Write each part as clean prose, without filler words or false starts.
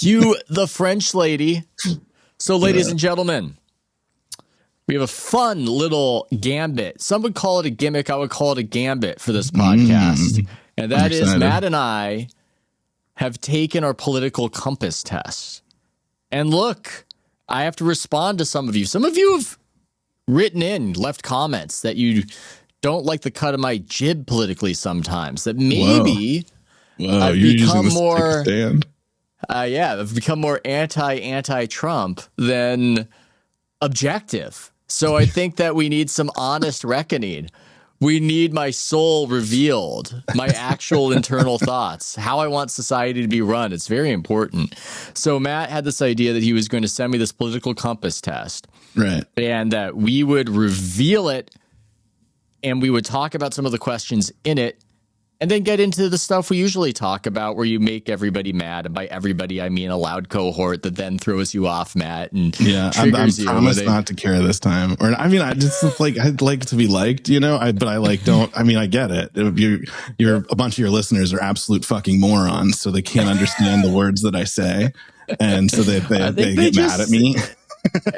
Cue the French lady. So, ladies and gentlemen, we have a fun little gambit. Some would call it a gimmick. I would call it a gambit for this podcast. And that is Matt and I have taken our political compass test. And look, I have to respond to some of you. Some of you have written in, left comments that you don't like the cut of my jib politically sometimes. That maybe I've become more... I've become more anti-Trump than objective. So I think that we need some honest reckoning. We need my soul revealed, my actual internal thoughts, how I want society to be run. It's very important. So Matt had this idea that he was going to send me this political compass test. Right. And that we would reveal it and we would talk about some of the questions in it and then get into the stuff we usually talk about where you make everybody mad. And by everybody, I mean a loud cohort that then throws you off, Matt, and triggers you. I promise not to care this time. Or I mean, I just like, I'd like to be liked, you know, but I like don't. I mean, I get it. You're a bunch of your listeners are absolute fucking morons, so they can't understand the words that I say, and so they get mad at me.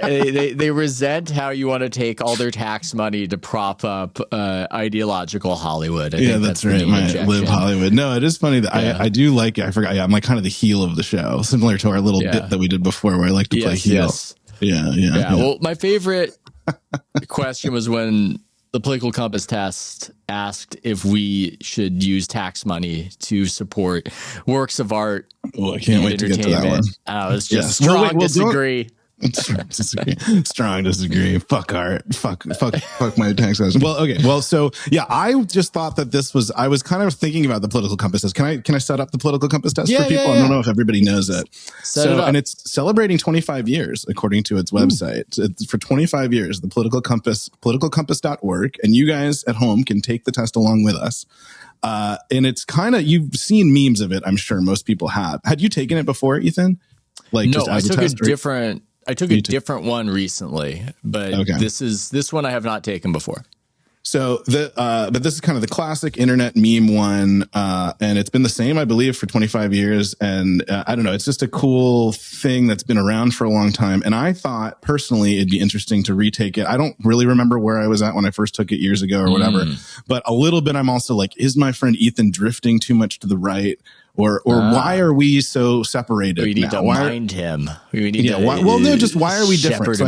they resent how you want to take all their tax money to prop up ideological Hollywood. I think that's right. Live Hollywood. No, it is funny that I do like it. I forgot. Yeah, I'm like kind of the heel of the show, similar to our little bit that we did before, where I like to play heel. Yes. Yeah. Well, my favorite question was when the political compass test asked if we should use tax money to support works of art. Well, I can't wait to get to that one. It's just strong disagree. Strong disagree. Fuck art. Fuck my tax question. Well, okay. Well, so yeah, I just thought that I was kind of thinking about the political compass test. Can I set up the political compass test for people? I don't know if everybody knows it. And it's celebrating 25 years according to its website. It's for 25 years, the political compass, politicalcompass.org. And you guys at home can take the test along with us. And it's kind of, you've seen memes of it. I'm sure most people have. Had you taken it before, Ethan? Like, no, I took a different one recently, but this one I have not taken before. So but this is kind of the classic internet meme one, and it's been the same, I believe, for 25 years. And I don't know, it's just a cool thing that's been around for a long time. And I thought personally it'd be interesting to retake it. I don't really remember where I was at when I first took it years ago or whatever, but a little bit. I'm also like, is my friend Ethan drifting too much to the right? Or why are we so separated? We need to mind him. We need to why are we different? So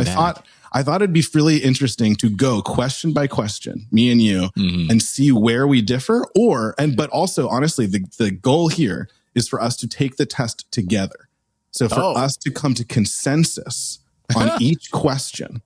I thought it'd be really interesting to go question by question, me and you, and see where we differ. But also, honestly, the goal here is for us to take the test together. So for us to come to consensus on each question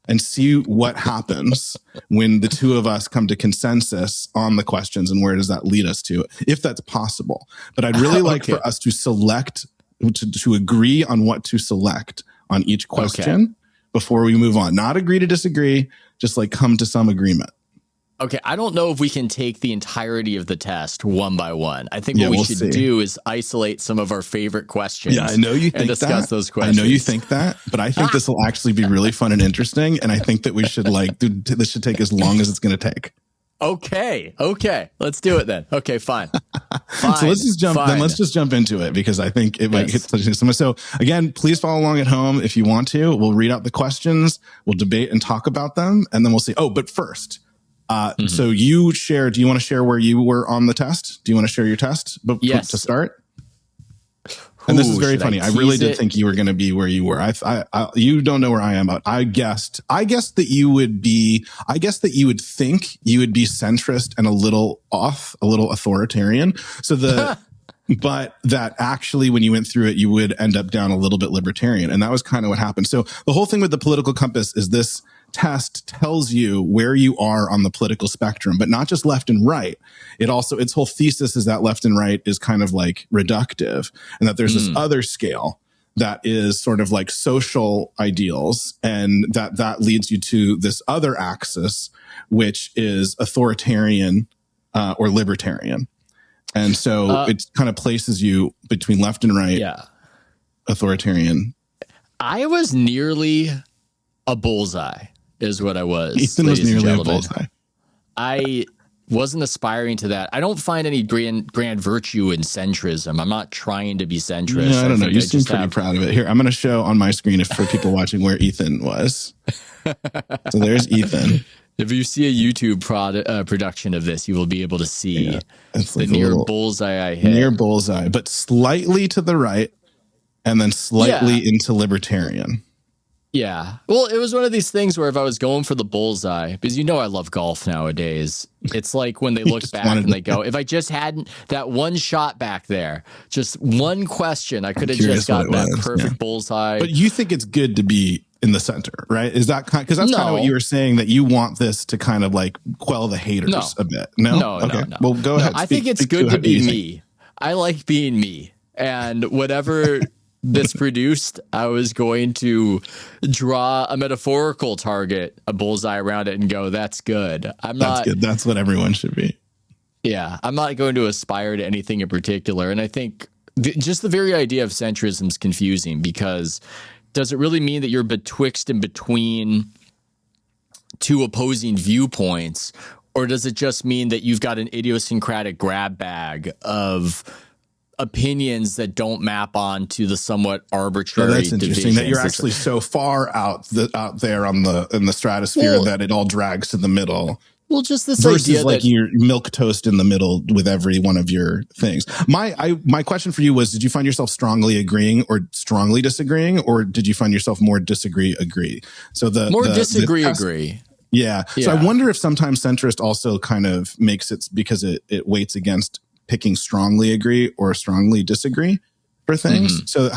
and see what happens when the two of us come to consensus on the questions and where does that lead us to, if that's possible. But I'd really like for us to select, to agree on what to select on each question before we move on. Not agree to disagree, just like come to some agreement. Okay, I don't know if we can take the entirety of the test one by one. I think what we should do is isolate some of our favorite questions. Yeah, I know you think and discuss those questions. I know you think that, but I think this will actually be really fun and interesting. And I think that we should this should take as long as it's going to take. Okay, let's do it then. Okay, fine. So let's just jump into it because I think it might hit someone. So again, please follow along at home if you want to. We'll read out the questions, we'll debate and talk about them, and then we'll see. Oh, but first. So do you want to share where you were on the test? Do you want to share your test to start? And this is very funny. I really did think you were going to be where you were. You don't know where I am, but I guessed that you would think you would be centrist and a little authoritarian. So but that actually, when you went through it, you would end up down a little bit libertarian. And that was kind of what happened. So the whole thing with the political compass is this test tells you where you are on the political spectrum, but not just left and right. Its whole thesis is that left and right is kind of like reductive, and that there's this other scale that is sort of like social ideals, and that leads you to this other axis, which is authoritarian or libertarian. And so it kind of places you between left and right, authoritarian. I was nearly a bullseye. Is what I was. Ethan was nearly a bullseye. wasn't aspiring to that. I don't find any grand virtue in centrism. I'm not trying to be centrist. No, I don't know. You seem pretty proud of it. Here, I'm going to show on my screen for people watching where Ethan was. So there's Ethan. If you see a YouTube production of this, you will be able to see the near bullseye I hit. Near bullseye, but slightly to the right and then slightly into libertarian. Yeah. Well, it was one of these things where if I was going for the bullseye, because I love golf nowadays, it's like when they look back and they go, if I just hadn't that one shot back there, just one question, I could have just gotten that perfect bullseye. But you think it's good to be in the center, right? Is that because that's kind of what you were saying, that you want this to kind of like quell the haters a bit? No. Okay. No. Well, go ahead. I think it's good to be me. I like being me, and whatever this produced, I was going to draw a metaphorical target, a bullseye around it, and go, that's good. That's good. That's what everyone should be. Yeah. I'm not going to aspire to anything in particular. And I think just the very idea of centrism is confusing, because does it really mean that you're betwixt and between two opposing viewpoints? Or does it just mean that you've got an idiosyncratic grab bag of opinions that don't map on to the somewhat arbitrary that's interesting divisions? that you're actually so far out there in the stratosphere that it all drags to the middle. Well, just this versus idea like that your milk toast in the middle with every one of your things. My question for you was, did you find yourself strongly agreeing or strongly disagreeing, or did you find yourself more disagree, agree? So agree. Yeah. So I wonder if sometimes centrist also kind of makes it because it weights against picking strongly agree or strongly disagree for things. Mm-hmm. So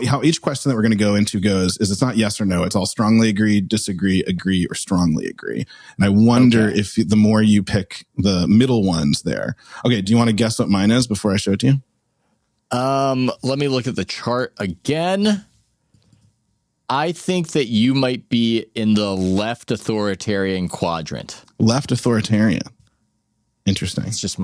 how each question that we're going to go into goes is it's not yes or no. It's all strongly agree, disagree, agree, or strongly agree. And I wonder if the more you pick the middle ones there. Okay. Do you want to guess what mine is before I show it to you? Let me look at the chart again. I think that you might be in the left authoritarian quadrant. Left authoritarian. Interesting. It's just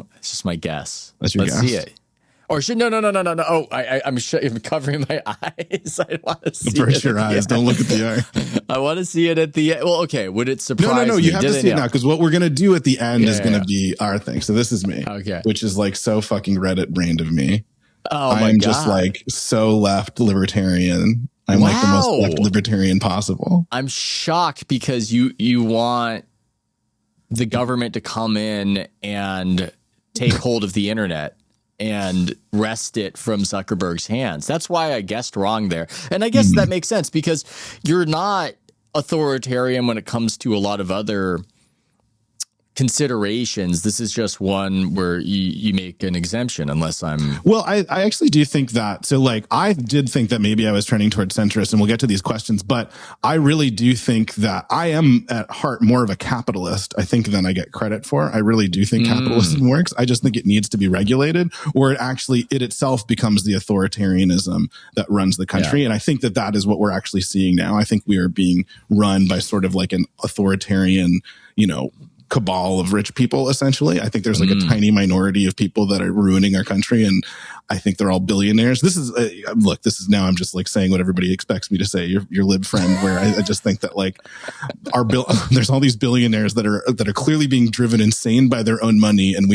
my guess. That's your guess. Let's see it. Or should no. Oh, I'm covering my eyes. I want to see Brace your eyes. Don't look at the eye. I want to see it at the end. Well, okay. Would it surprise me? No. You have to see it now, because what we're going to do at the end is going to be our thing. So this is me. Okay. Which is like so fucking Reddit brained of me. Oh, my God. I'm just like so left libertarian. I'm like the most left libertarian possible. I'm shocked because you want the government to come in and take hold of the internet and wrest it from Zuckerberg's hands. That's why I guessed wrong there. And I guess that makes sense, because you're not authoritarian when it comes to a lot of other considerations. This is just one where you make an exemption unless I'm... Well, I actually do think that. So like, I did think that maybe I was trending towards centrist, and we'll get to these questions, but I really do think that I am at heart more of a capitalist, I think, than I get credit for. I really do think capitalism works. I just think it needs to be regulated, or it itself becomes the authoritarianism that runs the country. Yeah. And I think that is what we're actually seeing now. I think we are being run by sort of like an authoritarian, cabal of rich people, essentially. I think there's like a tiny minority of people that are ruining our country, and I think they're all billionaires. This is now I'm just like saying what everybody expects me to say, your lib friend, where I just think that like there's all these billionaires that are clearly being driven insane by their own money, and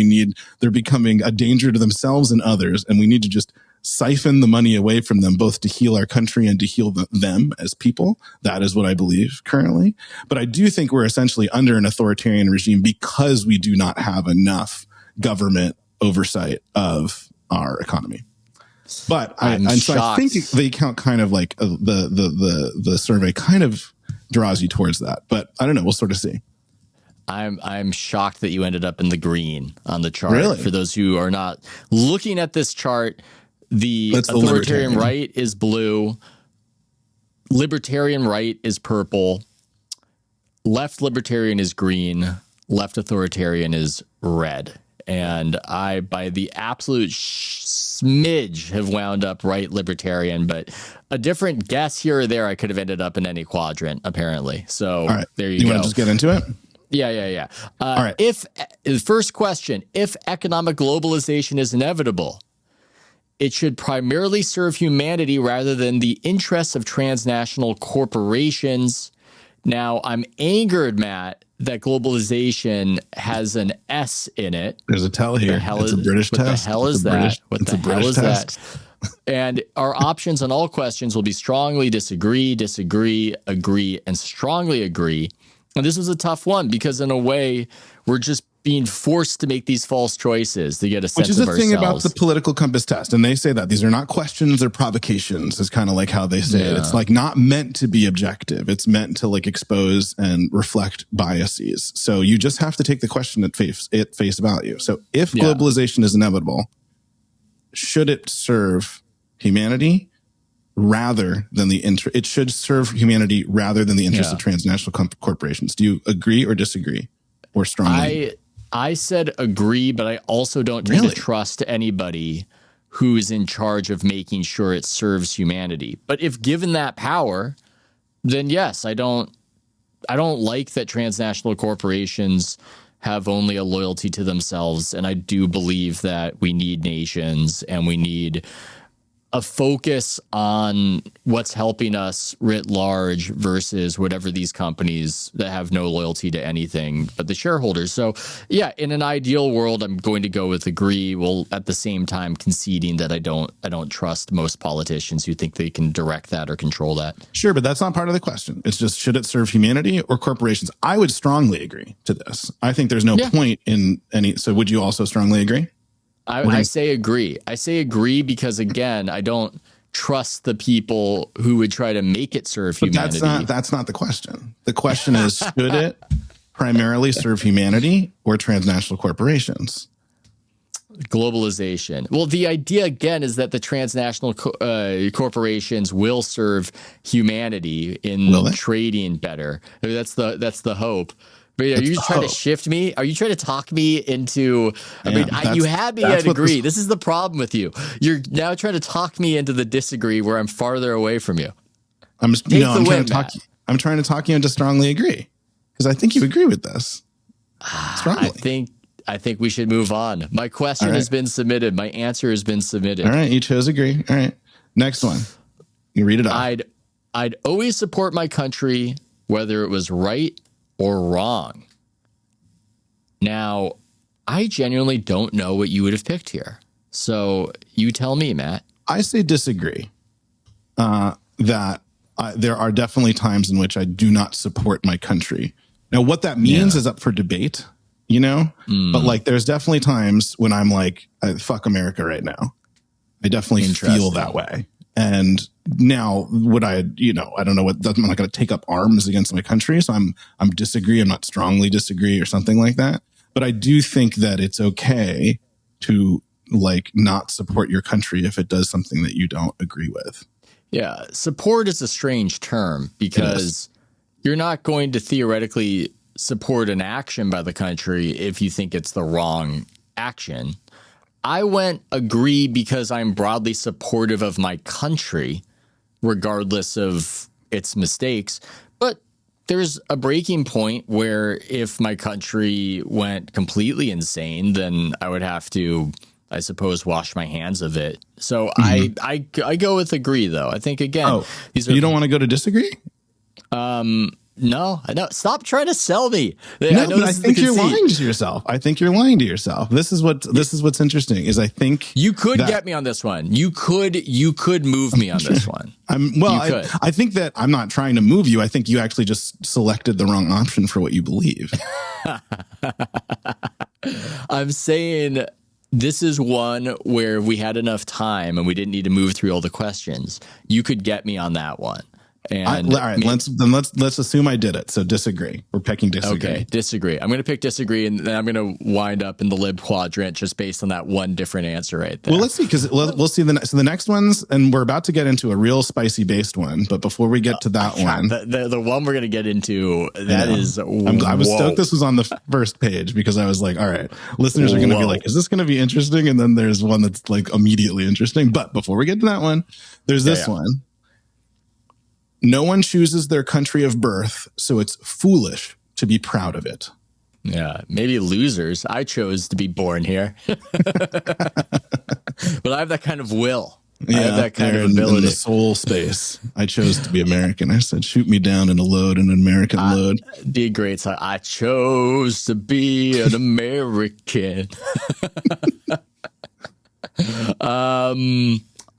they're becoming a danger to themselves and others, and we need to just siphon the money away from them, both to heal our country and to heal them as people. That is what I believe currently. But I do think we're essentially under an authoritarian regime because we do not have enough government oversight of our economy. But I think the account kind of like the survey kind of draws you towards that. But I don't know. We'll sort of see. I'm shocked that you ended up in the green on the chart. Really? For those who are not looking at this chart, the authoritarian right is blue, libertarian right is purple, left libertarian is green, left authoritarian is red. And I, by the absolute smidge, have wound up right libertarian, but a different guess here or there, I could have ended up in any quadrant, apparently. So there you go. You want to just get into it? Yeah. All right. If the first question, if economic globalization is inevitable, it should primarily serve humanity rather than the interests of transnational corporations. Now, I'm angered, Matt, that globalization has an S in it. There's a tell here. It's a British test. What the hell is that? What the hell is that? And our options on all questions will be strongly disagree, disagree, agree, and strongly agree. And this was a tough one because in a way, we're just being forced to make these false choices to get a sense of ourselves. Which is the thing about the political compass test. And they say that these are not questions or provocations is kind of like how they say it. It's like not meant to be objective. It's meant to like expose and reflect biases. So you just have to take the question at face value. So if globalization is inevitable, should it serve humanity rather than the it should serve humanity rather than the interest of transnational corporations? Do you agree or disagree or strongly? I said agree, but I also don't tend to trust anybody who's in charge of making sure it serves humanity. But if given that power, then yes, I don't like that transnational corporations have only a loyalty to themselves. And I do believe that we need nations and we need a focus on what's helping us writ large versus whatever these companies that have no loyalty to anything but the shareholders. So yeah, in an ideal world, I'm going to go with agree, while at the same time conceding that I don't trust most politicians who think they can direct that or control that. Sure, but that's not part of the question. It's just, should it serve humanity or corporations? I would strongly agree to this. I think there's no point in any. So would you also strongly agree? I say agree. I say agree because, again, I don't trust the people who would try to make it serve humanity. That's not the question. The question is, should it primarily serve humanity or transnational corporations? Globalization. Well, the idea, again, is that the transnational corporations will serve humanity in trading better. I mean, that's the hope. But are you trying to shift me? Are you trying to talk me into? You had me at agree. This is the problem with you. You're now trying to talk me into the disagree where I'm farther away from you. I'm trying to talk you into strongly agree because I think you agree with this. Strongly. I think we should move on. My question has been submitted. My answer has been submitted. All right, you chose agree. All right, next one. You read it off. I'd always support my country, whether it was right or wrong. Now, I genuinely don't know what you would have picked here. So you tell me, Matt. I say disagree. There are definitely times in which I do not support my country. Now, what that means is up for debate, But like, there's definitely times when I'm like, fuck America right now. I definitely feel that way. And now would I don't know what, I'm not going to take up arms against my country. So I'm disagree. I'm not strongly disagree or something like that. But I do think that it's okay to like not support your country if it does something that you don't agree with. Yeah. Support is a strange term because you're not going to theoretically support an action by the country if you think it's the wrong action. I went agree because I'm broadly supportive of my country, regardless of its mistakes. But there's a breaking point where if my country went completely insane, then I would have to, I suppose, wash my hands of it. So I go with agree, though. I think, again, you don't want to go to disagree? No, I know. Stop trying to sell me. I think you're lying to yourself. This is what's interesting is I think you could get me on this one. You could move me on this one. I think that I'm not trying to move you. I think you actually just selected the wrong option for what you believe. I'm saying this is one where we had enough time and we didn't need to move through all the questions. You could get me on that one. And all right, let's assume I did it. So disagree. We're picking disagree. Okay, disagree. I'm going to pick disagree, and then I'm going to wind up in the lib quadrant just based on that one different answer right there. Well, let's see, because we'll see the next ones, and we're about to get into a real spicy based one. But before we get to that one, the one we're going to get into, I was stoked this was on the first page because I was like, all right, listeners are going to be like, is this going to be interesting? And then there's one that's like immediately interesting. But before we get to that one, there's this one. No one chooses their country of birth, so it's foolish to be proud of it. Yeah, maybe losers. I chose to be born here. But I have that kind of will. I have that kind of ability. In the soul space, I chose to be American. I said, shoot me down in a load, an American load. Be a great song. I chose to be an American.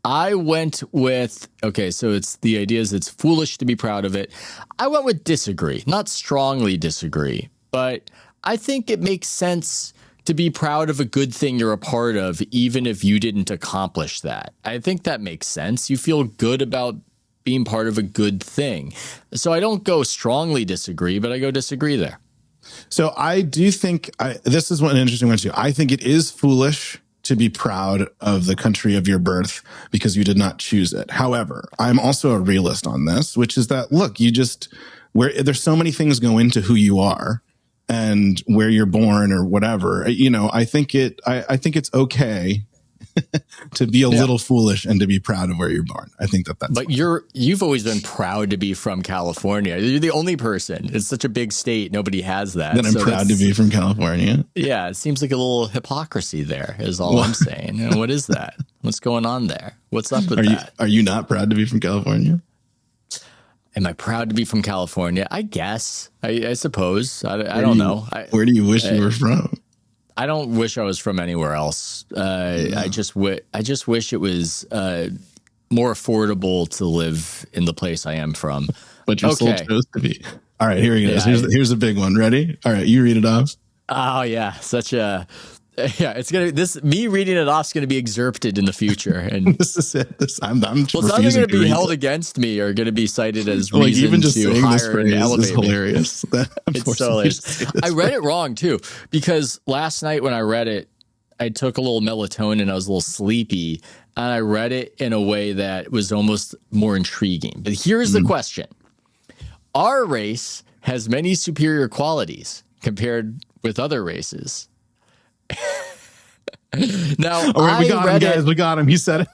I went with, okay, so the idea is it's foolish to be proud of it. I went with disagree, not strongly disagree, but I think it makes sense to be proud of a good thing you're a part of, even if you didn't accomplish that. I think that makes sense. You feel good about being part of a good thing. So I don't go strongly disagree, but I go disagree there. So I do think this is one interesting one too. I think it is foolish to be proud of the country of your birth because you did not choose it. However, I'm also a realist on this, which is that, look, there's so many things go into who you are and where you're born or whatever. I think it's okay to be a little foolish and to be proud of where you're born. I think that's. But you've always been proud to be from California. You're the only person. It's such a big state. Nobody has that. That I'm proud to be from California. Yeah, it seems like a little hypocrisy there is all I'm saying. And what is that? What's going on there? What's up with that? Are you not proud to be from California? Am I proud to be from California? I guess. I suppose. I don't know. Where do you wish you were from? I don't wish I was from anywhere else. I just wish it was more affordable to live in the place I am from. But you still chose to be. All right, here he goes. Here's a big one. Ready? All right, you read it off. Oh yeah, it's gonna me reading it off is gonna be excerpted in the future, and this is it. I'm it's either gonna be held against me or gonna be cited as reason even just to hire and elevate is hilarious. It's so hilarious. I read it wrong too because last night when I read it, I took a little melatonin. I was a little sleepy, and I read it in a way that was almost more intriguing. But here's the question: our race has many superior qualities compared with other races. Now, we got him, guys. We got him. He said it.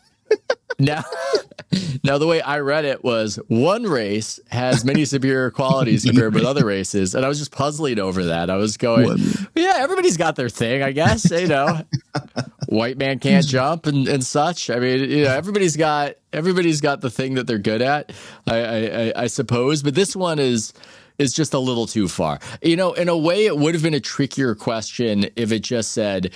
Now, the way I read it was one race has many superior qualities compared with other races. And I was just puzzling over that. I was going, yeah, everybody's got their thing, I guess. White man can't jump and such. I mean, everybody's got the thing that they're good at, I suppose. But this one is just a little too far. In a way, it would have been a trickier question if it just said,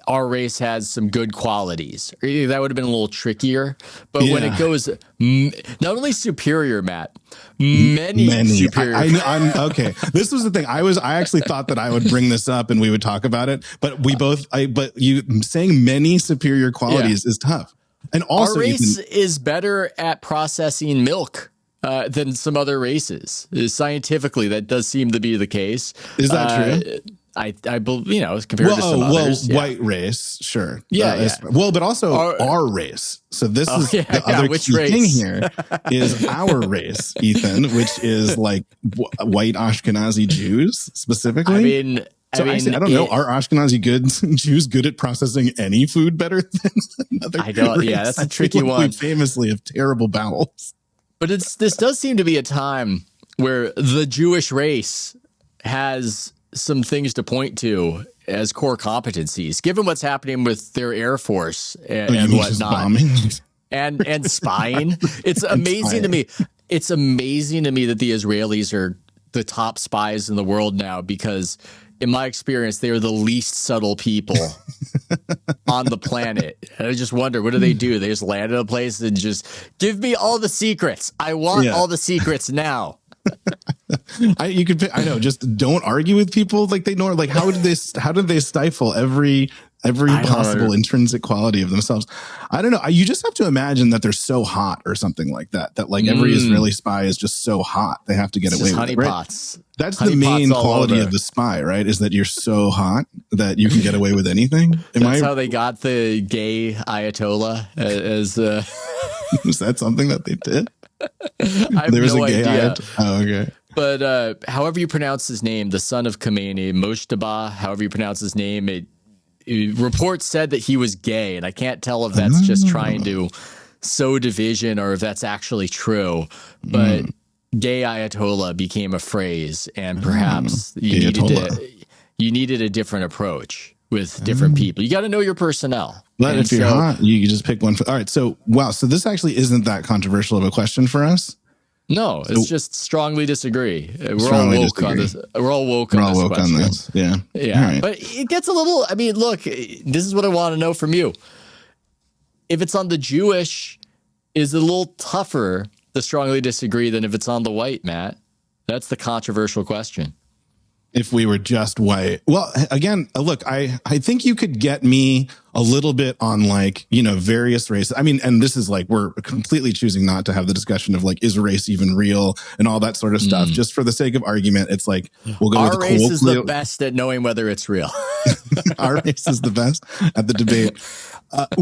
our race has some good qualities. That would have been a little trickier. But when it goes, not only superior, Matt, many superior. I'm okay. This was the thing. I actually thought that I would bring this up and we would talk about it. But but you saying many superior qualities is tough. And also, our race is better at processing milk than some other races. Scientifically, that does seem to be the case. Is that true? I believe, compared to some others. White race, sure. Yeah. Well, but also our race. So this is the other key thing here is our race, Ethan, which is like white Ashkenazi Jews specifically. I don't know. Are Ashkenazi Jews good at processing any food better than another? I don't. Yeah, that's a tricky one. We famously have terrible bowels. But this does seem to be a time where the Jewish race has some things to point to as core competencies, given what's happening with their Air Force and whatnot, and spying. It's amazing to me. It's amazing to me that the Israelis are the top spies in the world now, because in my experience, they are the least subtle people on the planet. And I just wonder, what do? They just land in a place and just give me all the secrets. I want all the secrets now. I know, just don't argue with people like they know. Like, how did they stifle every possible intrinsic quality of themselves? I don't know. You just have to imagine that they're so hot or something like that. That like every Israeli spy is just so hot they have to get away with it. Right? Honeypots. That's the main quality of the spy, right? Is that you're so hot that you can get away with anything. That's how they got the gay Ayatollah. Was that something that they did? There was no idea. Oh, okay. But however you pronounce his name, the son of Khomeini, Moshtaba, however you pronounce his name, reports said that he was gay, and I can't tell if that's just trying to sow division or if that's actually true. But gay Ayatollah became a phrase, and perhaps you needed a different approach with different people. You got to know your personnel. But if you're hot, you just pick one. All right. So, wow. So this actually isn't that controversial of a question for us. No, it's just strongly disagree. We're all woke on this. We're all woke on this. Yeah. Yeah. Right. But it gets a little, I mean, look, this is what I want to know from you. If it's on the Jewish, is it a little tougher to strongly disagree than if it's on the white, Matt? That's the controversial question. If we were just white. Well, again, look, I think you could get me a little bit on like, various races. I mean, and this is like, we're completely choosing not to have the discussion of like, is race even real and all that sort of stuff. Just for the sake of argument, it's like, we'll go with our race is the best at knowing whether it's real. Our race is the best at the debate.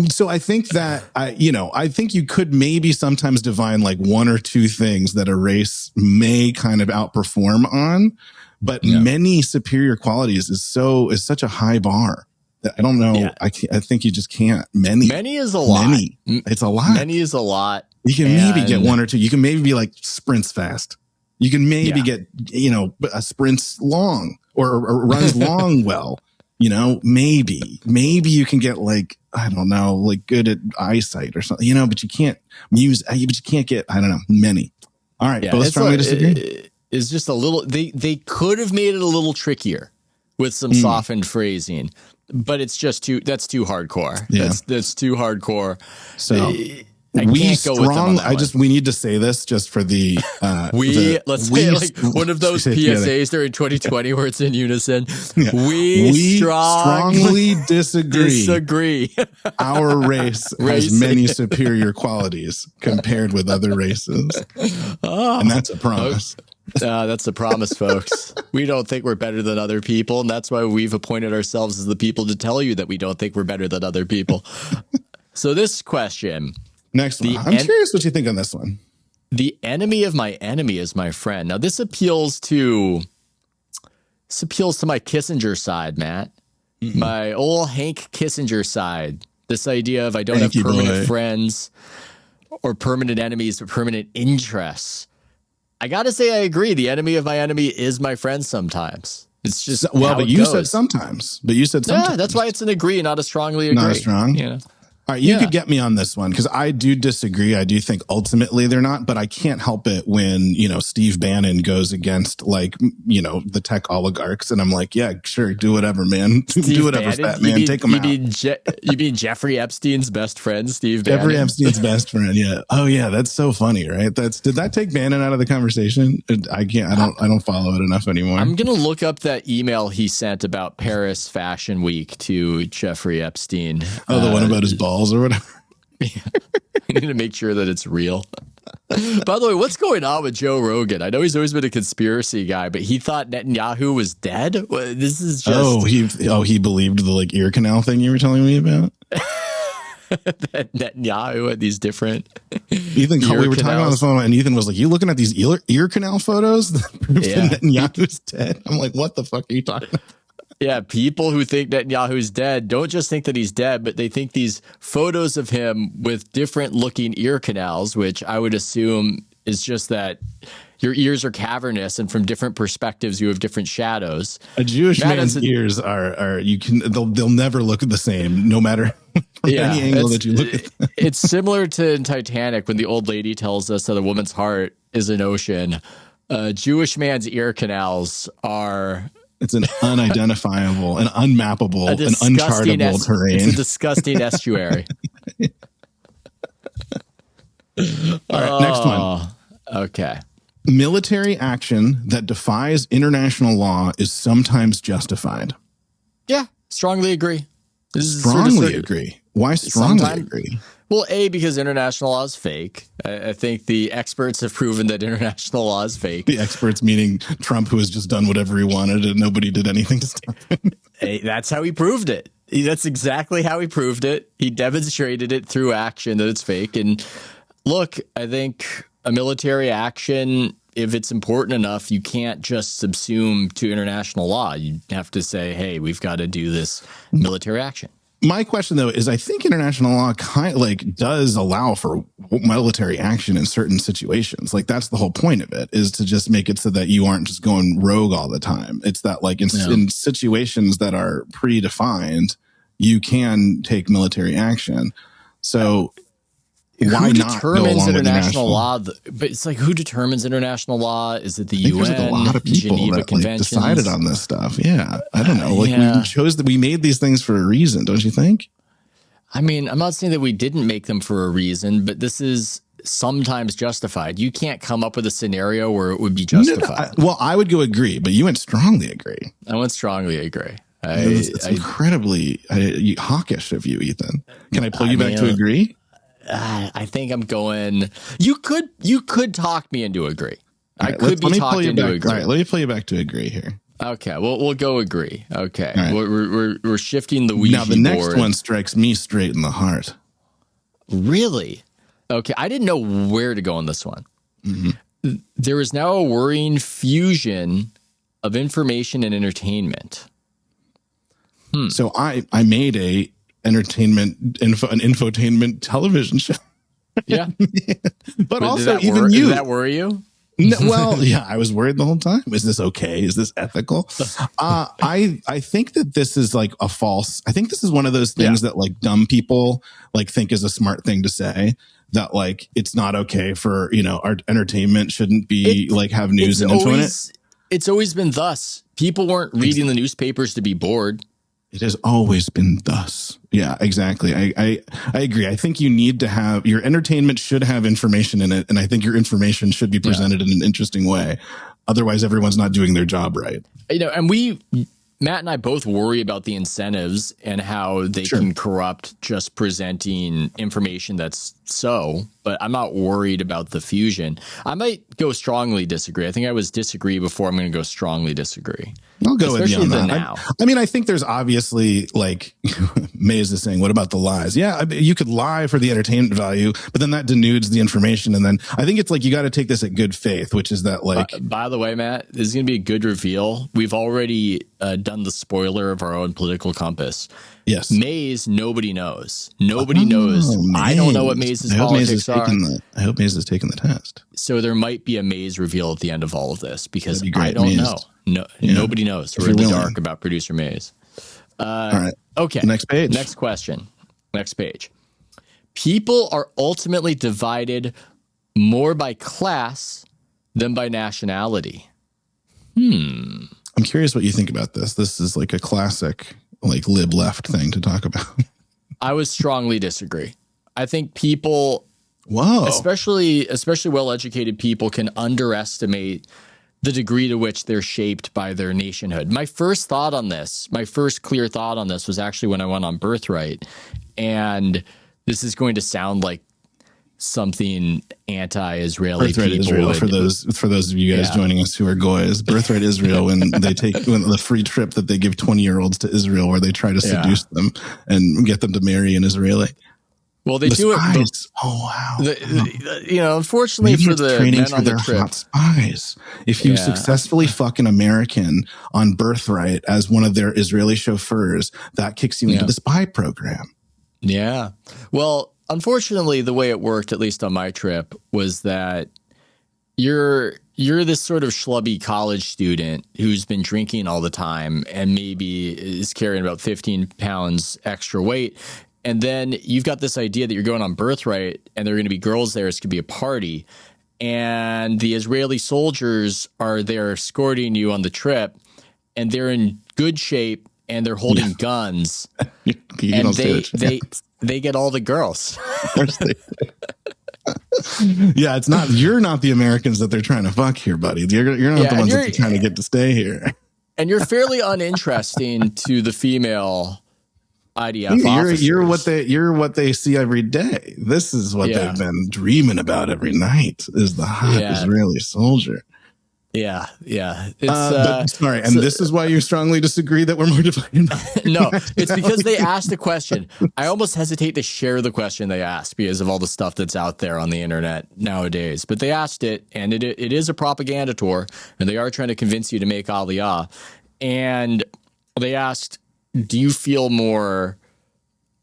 So I think that, I think you could maybe sometimes divine like one or two things that a race may kind of outperform on. But many superior qualities is such a high bar that I don't know. Yeah. I think you just can't. Many is a lot. It's a lot. Many is a lot. You can maybe get one or two. You can maybe be like sprints fast. You can maybe get, a sprints long or runs long well. Maybe you can get like, I don't know, like good at eyesight or something, but you can't but you can't get, I don't know, many. All right. Both strongly disagree. Is just a little, they could have made it a little trickier with some softened phrasing, but it's just that's too hardcore. Yeah. That's too hardcore. So we need to say this just for the, let's say like one of those PSAs during 2020 where it's in unison. Yeah. We strongly disagree. Our race has many superior qualities compared with other races. And that's a promise. That's a promise, folks. We don't think we're better than other people, and that's why we've appointed ourselves as the people to tell you that we don't think we're better than other people. So this question. Next one. I'm curious what you think on this one. The enemy of my enemy is my friend. Now, this appeals to my Kissinger side, Matt. Mm-hmm. My old Hank Kissinger side. This idea of I don't have permanent friends or permanent enemies, but permanent interests. I got to say, I agree. The enemy of my enemy is my friend sometimes. It's just but you said sometimes. Yeah, that's why it's an agree, not a strongly agree. Not a strong. All right, you could get me on this one because I do disagree. I do think ultimately they're not, but I can't help it when, Steve Bannon goes against the tech oligarchs. And I'm like, yeah, sure. Do whatever, man. Do whatever, fat man. Take them out. You mean Jeffrey Epstein's best friend, Steve Bannon? Jeffrey Epstein's best friend. Yeah. Oh yeah. That's so funny, right? Did that take Bannon out of the conversation? I don't follow it enough anymore. I'm going to look up that email he sent about Paris Fashion Week to Jeffrey Epstein. Oh, the one about his balls or whatever. Yeah. You need to make sure that it's real. By the way, what's going on with Joe Rogan? I know he's always been a conspiracy guy, but he thought Netanyahu was dead. This is just he believed the ear canal thing you were telling me about. That Netanyahu had these different Ethan, we were talking on the phone, and Ethan was like, "You looking at these ear canal photos that prove that Netanyahu's dead?" I'm like, "What the fuck are you talking about?" Yeah, people who think Netanyahu's dead don't just think that he's dead, but they think these photos of him with different looking ear canals, which I would assume is just that your ears are cavernous and from different perspectives you have different shadows. A Jewish man's ears they'll never look the same, no matter any angle that you look at them. It's similar to in Titanic when the old lady tells us that a woman's heart is an ocean. A Jewish man's ear canals are... It's an unidentifiable, an unmappable, an unchartable terrain. It's a disgusting estuary. All right, next one. Okay. Military action that defies international law is sometimes justified. Yeah, strongly agree. Agree. Why strongly agree? Well, because international law is fake. I think the experts have proven that international law is fake. The experts meaning Trump, who has just done whatever he wanted and nobody did anything to stop him. That's how he proved it. That's exactly how he proved it. He demonstrated it through action that it's fake. And look, I think a military action, if it's important enough, you can't just subsume to international law. You have to say, hey, we've got to do this military action. My question, though, is I think international law does allow for military action in certain situations. That's the whole point of it, is to just make it so that you aren't just going rogue all the time. It's that in situations that are predefined, you can take military action. So why who not go determines along with international law? But it's like, who determines international law? Is it the UN? There's a lot of people Geneva that Conventions? decided on this stuff. Yeah, I don't know. Like we made these things for a reason, don't you think? I mean, I'm not saying that we didn't make them for a reason, but this is sometimes justified. You can't come up with a scenario where it would be justified. I would go agree, but you went strongly agree. I went strongly agree. It's incredibly hawkish of you, Ethan. Can I pull you back to agree? I think I'm going. You could talk me into agree. I could be talked into agree. All right, let me pull you back to agree here. Okay, we'll go agree. Okay, right. we're shifting the Ouija now. The next board. one strikes me straight in the heart. Really? Okay, I didn't know where to go on this one. Mm-hmm. There is now a worrying fusion of information and entertainment. So I made an infotainment television show. Yeah. but also even you. Did that worry you? No, well, yeah, I was worried the whole time. Is this okay? Is this ethical? I think that this is like a false. I think this is one of those things that like dumb people like think is a smart thing to say. That like it's not okay for our entertainment shouldn't be like have news and info in it. It's always been thus. People weren't reading the newspapers to be bored. It has always been thus. Yeah, exactly. I agree. I think you need to have your entertainment should have information in it. And I think your information should be presented in an interesting way. Otherwise, everyone's not doing their job right. And Matt and I both worry about the incentives and how they can corrupt just presenting information that's but I'm not worried about the fusion. I might go strongly disagree. I think I was disagree before. I'm going to go strongly disagree. I'll go with you on that. I mean, I think there's obviously like Mays is saying, what about the lies? Yeah, you could lie for the entertainment value, but then that denudes the information. And then I think it's like you got to take this at good faith, which is that like. By the way, Matt, this is going to be a good reveal. We've already done the spoiler of our own political compass. Yes. Mays, nobody knows. Nobody knows. Mays. I don't know what Mays' politics are. I hope Mays has taken the test. So there might be a Mays reveal at the end of all of this because I don't know. Nobody knows. We're in the dark about producer Mays. All right. Okay. Next page. Next question. Next page. People are ultimately divided more by class than by nationality. I'm curious what you think about this. This is like a classic like lib left thing to talk about. I would strongly disagree. I think people, especially well-educated people, can underestimate the degree to which they're shaped by their nationhood. My first clear thought on this was actually when I went on Birthright. And this is going to sound like something anti-Israeli Birthright people Israel for those of you guys joining us who are goys. Birthright Israel when the free trip that they give 20-year-olds to Israel where they try to seduce them and get them to marry an Israeli. Well, they do it. Oh wow! Unfortunately, maybe for the men on the trip, hot spies. If you successfully fuck an American on Birthright as one of their Israeli chauffeurs, that kicks you into the spy program. Yeah. Well, unfortunately, the way it worked, at least on my trip, was that you're this sort of schlubby college student who's been drinking all the time and maybe is carrying about 15 pounds extra weight. And then you've got this idea that you're going on Birthright and there are going to be girls there. It's going to be a party. And the Israeli soldiers are there escorting you on the trip. And they're in good shape and they're holding guns. And they get all the girls. Yeah, you're not the Americans that they're trying to fuck here, buddy. You're not the ones that they're trying to get to stay here. And you're fairly uninteresting to the female IDF officers. You're what they see every day. This is what they've been dreaming about every night is the hot Israeli soldier. Yeah. Sorry, and this is why you strongly disagree that we're more divided. No, it's because they asked a question. I almost hesitate to share the question they asked because of all the stuff that's out there on the internet nowadays. But they asked it, and it is a propaganda tour, and they are trying to convince you to make Aliyah. And they asked, do you feel more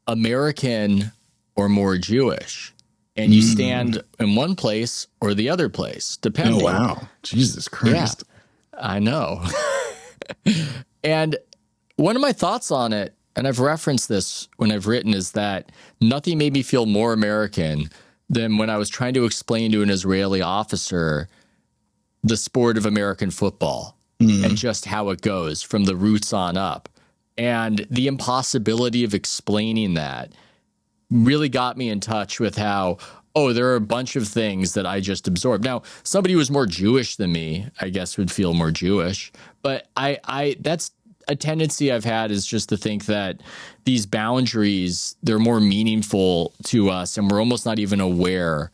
American or more Jewish? And you stand in one place or the other place, depending. Oh, wow. Jesus Christ. Yeah, I know. And one of my thoughts on it and I've referenced this when I've written, is that nothing made me feel more American than when I was trying to explain to an Israeli officer the sport of American football and just how it goes from the roots on up. And the impossibility of explaining that really got me in touch with how, there are a bunch of things that I just absorbed. Now, somebody who was more Jewish than me, I guess, would feel more Jewish. But I that's a tendency I've had, is just to think that these boundaries, they're more meaningful to us, and we're almost not even aware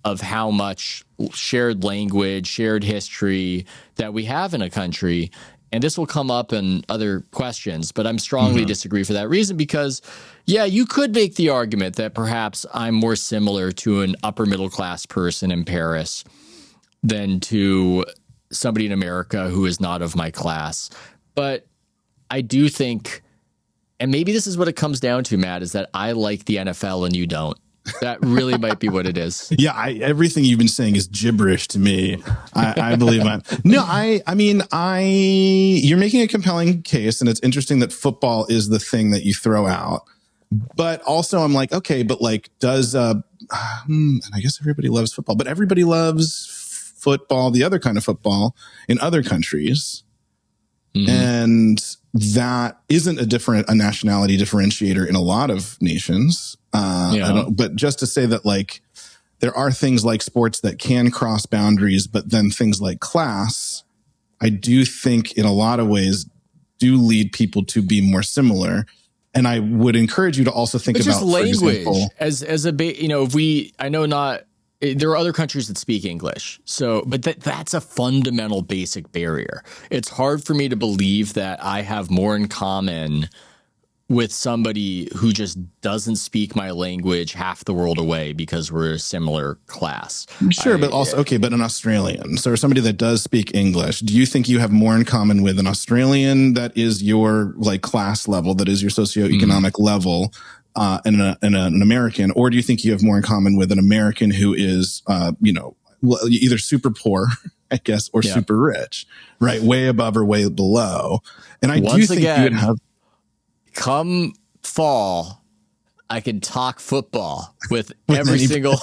of how much shared language, shared history that we have in a country. And this will come up in other questions, but I'm strongly disagree for that reason, because, you could make the argument that perhaps I'm more similar to an upper middle class person in Paris than to somebody in America who is not of my class. But I do think, and maybe this is what it comes down to, Matt, is that I like the NFL and you don't. That really might be what it is. Yeah, everything you've been saying is gibberish to me. I believe you're making a compelling case, and it's interesting that football is the thing that you throw out. But also, I'm like, okay, but like, and I guess everybody loves football, but everybody loves football, the other kind of football, in other countries, and that isn't a nationality differentiator in a lot of nations. But just to say that, like, there are things like sports that can cross boundaries, but then things like class, I do think in a lot of ways do lead people to be more similar. And I would encourage you to also think about, just language, for example, there are other countries that speak English. But that's a fundamental basic barrier. It's hard for me to believe that I have more in common with somebody who just doesn't speak my language half the world away because we're a similar class. Sure, but an Australian, so somebody that does speak English, do you think you have more in common with an Australian that is your like class level, that is your socioeconomic level, and an American, or do you think you have more in common with an American who is, either super poor, I guess, or super rich, right? Way above or way below. And I do think you would have. Come fall, I can talk football with every single.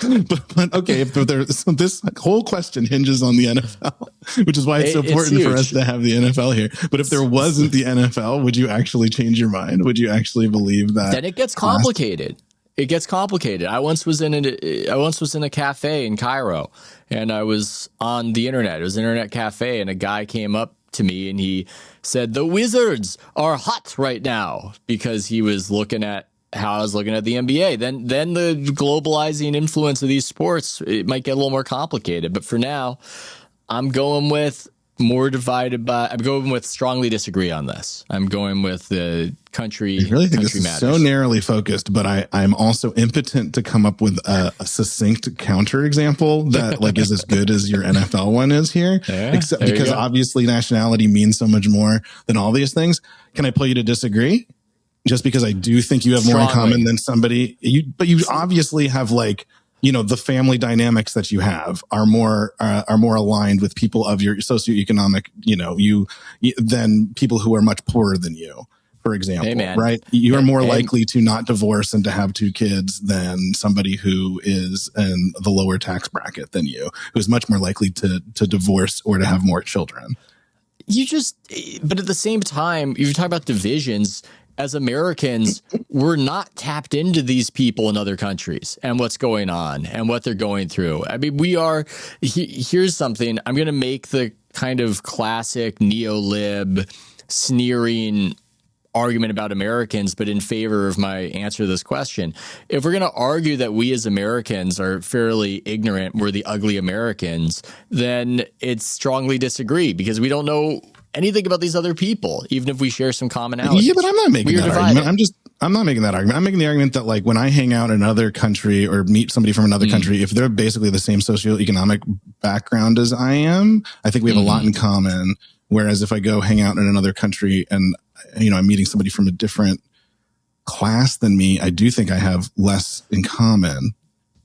but okay, this whole question hinges on the NFL, which is why it's so important for us to have the NFL here. But if there wasn't the NFL, would you actually change your mind? Would you actually believe that? Then it gets complicated. It gets complicated. I once was in a cafe in Cairo, and I was on the internet. It was an internet cafe, and a guy came up to me and he said, "The Wizards are hot right now," because he was looking at how I was looking at the NBA. Then the globalizing influence of these sports, it might get a little more complicated. But for now, I'm going with strongly disagree on this. I'm going with the country. I really think this is matters. So narrowly focused, but I'm also impotent to come up with a succinct counterexample that like is as good as your NFL one is here. Yeah, except because obviously nationality means so much more than all these things. Can I pull you to disagree? Just because I do think you have more in common than somebody, but you obviously have like, the family dynamics that you have are more aligned with people of your socioeconomic, than people who are much poorer than you, for example, right? You are more likely to not divorce and to have 2 kids than somebody who is in the lower tax bracket than you, who's much more likely to divorce or to have more children. But at the same time, you talk about divisions. As Americans, we're not tapped into these people in other countries and what's going on and what they're going through. I mean, we are. Here's something. I'm going to make the kind of classic neo-lib sneering argument about Americans, but in favor of my answer to this question. If we're going to argue that we as Americans are fairly ignorant, we're the ugly Americans, then it's strongly disagree because we don't know anything about these other people, even if we share some commonalities. Yeah, but I'm not making that argument. I'm not making that argument. I'm making the argument that like when I hang out in another country or meet somebody from another country, if they're basically the same socioeconomic background as I am, I think we have a lot in common. Whereas if I go hang out in another country and, I'm meeting somebody from a different class than me, I do think I have less in common.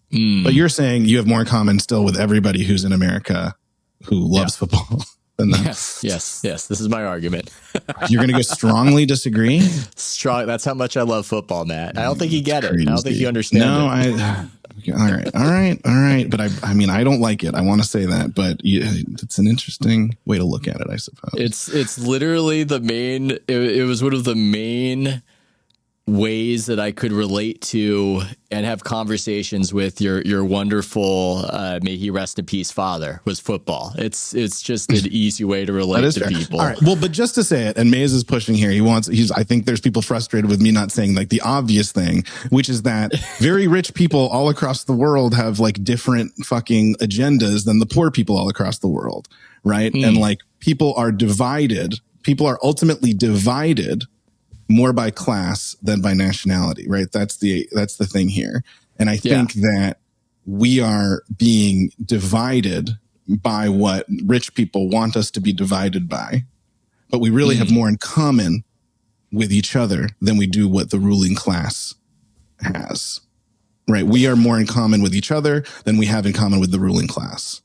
But you're saying you have more in common still with everybody who's in America who loves football. then Yes. This is my argument. You're going to go strongly disagree? Strong. That's how much I love football, Matt. I don't think you get it. I don't think you understand it. All right. But I mean, I don't like it. I want to say that, but it's an interesting way to look at it, I suppose. It's literally the main. It was one of the main ways that I could relate to and have conversations with your wonderful, may he rest in peace, father, was football. It's just an easy way to relate to people. All right. Well, but just to say it, and Mays is pushing here. I think there's people frustrated with me not saying like the obvious thing, which is that very rich people all across the world have like different fucking agendas than the poor people all across the world. Right. And like people are divided. People are ultimately divided more by class than by nationality, right? That's the thing here. And I think that we are being divided by what rich people want us to be divided by, but we really have more in common with each other than we do what the ruling class has, right? We are more in common with each other than we have in common with the ruling class.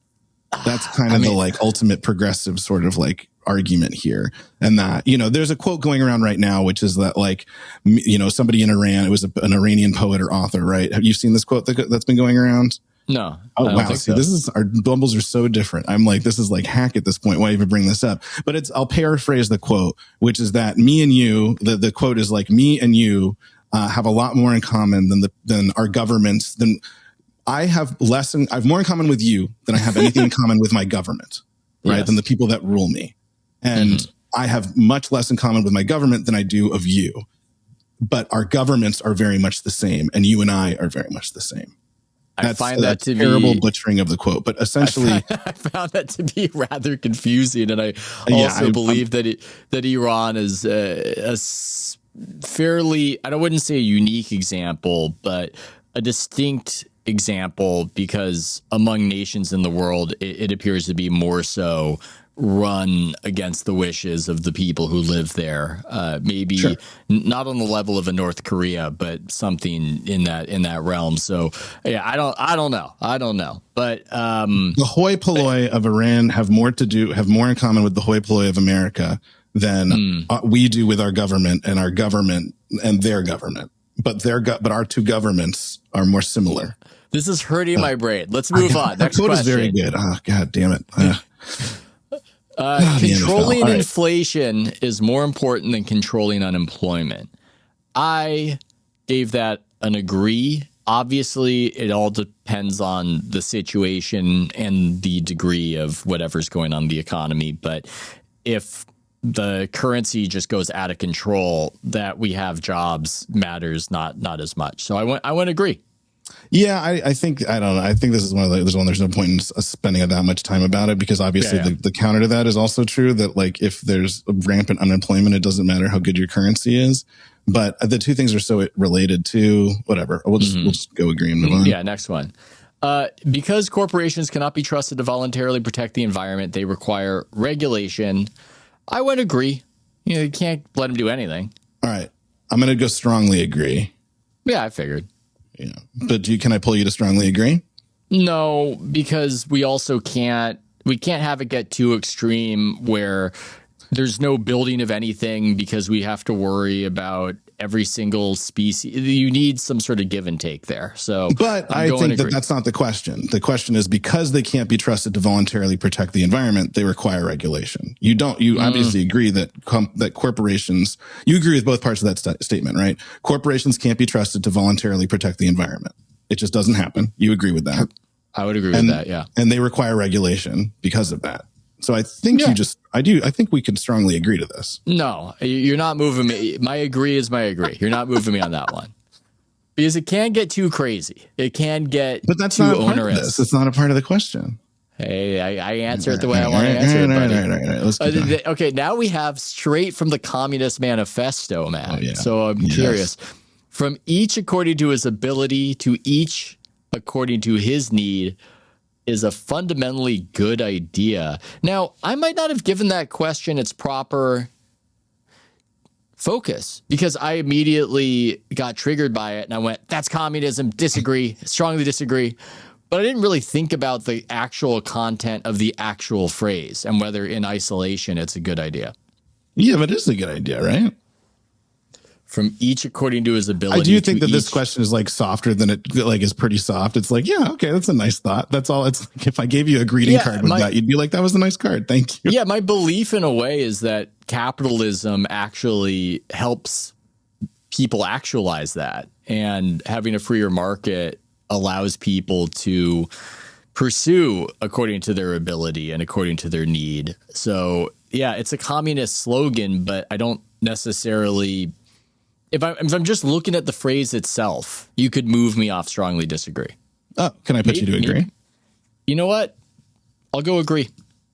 That's kind of the like ultimate progressive sort of like argument here. And that, you know, there's a quote going around right now, which is that like, you know, somebody in Iran, it was an Iranian poet or author, right? Have you seen this quote that's been going around? No. Oh, wow. See, this is, our bumbles are so different. I'm like, this is like hack at this point. Why even bring this up? But I'll paraphrase the quote, which is that me and you, the quote is like, me and you have a lot more in common than our governments, I have more in common with you than I have anything in common with my government, right? Than the people that rule me. And I have much less in common with my government than I do of you. But our governments are very much the same, and you and I are very much the same. I find that to be terrible butchering of the quote, but essentially, I found that to be rather confusing, and I also believe that Iran is a fairly, I wouldn't say a unique example, but a distinct example, because among nations in the world, it appears to be more so run against the wishes of the people who live there. Maybe not on the level of a North Korea, but something in that realm. So yeah, I don't know. But the hoi polloi of Iran have more in common with the hoi polloi of America than we do with our government and their government. But our two governments are more similar. This is hurting my brain. Let's move on. Next quote question. Is very good. Oh, God damn it. Controlling inflation is more important than controlling unemployment. I gave that an agree. Obviously, it all depends on the situation and the degree of whatever's going on in the economy. But if the currency just goes out of control, that we have jobs matters not as much. So I went agree. Yeah, I think, I don't know. I think this is there's no point in spending that much time about it, because obviously the counter to that is also true, that like if there's rampant unemployment, it doesn't matter how good your currency is. But the two things are so related to whatever. We'll just go agree and move on. Yeah, next one. Because corporations cannot be trusted to voluntarily protect the environment, they require regulation. I would agree. You can't let them do anything. All right. I'm going to go strongly agree. Yeah, I figured. Yeah. But can I pull you to strongly agree? No, because we also can't have it get too extreme where there's no building of anything because we have to worry about every single species. You need some sort of give and take there. So, but I think that's not the question. The question is, because they can't be trusted to voluntarily protect the environment, they require regulation. You obviously agree that corporations, you agree with both parts of that statement, right? Corporations can't be trusted to voluntarily protect the environment. It just doesn't happen. You agree with that? I would agree with that. Yeah. And they require regulation because of that. So I think I think we can strongly agree to this. No, you're not moving me. My agree is my agree. You're not moving me on that one. Because it can get too crazy. It can get But that's too not a part onerous. of this. It's not a part of the question. Hey, I answer it the way I want to answer it, buddy. Right. Let's keep going. Okay, now we have straight from the Communist Manifesto, man. Oh, yeah. So I'm curious. From each according to his ability, to each according to his need, is a fundamentally good idea. Now, I might not have given that question its proper focus, because I immediately got triggered by it and I went, that's communism, disagree, strongly disagree. But I didn't really think about the actual content of the actual phrase and whether in isolation it's a good idea. Yeah, but it is a good idea, right? From each according to his ability. I do think that this question is like softer than it like is pretty soft. It's like, yeah, okay, that's a nice thought. That's all. It's like if I gave you a greeting card with that, you'd be like, that was a nice card. Thank you. Yeah, my belief in a way is that capitalism actually helps people actualize that, and having a freer market allows people to pursue according to their ability and according to their need. So yeah, it's a communist slogan, but I don't necessarily, if I'm just looking at the phrase itself, you could move me off strongly disagree. Oh, can I put you to agree? You know what? I'll go agree.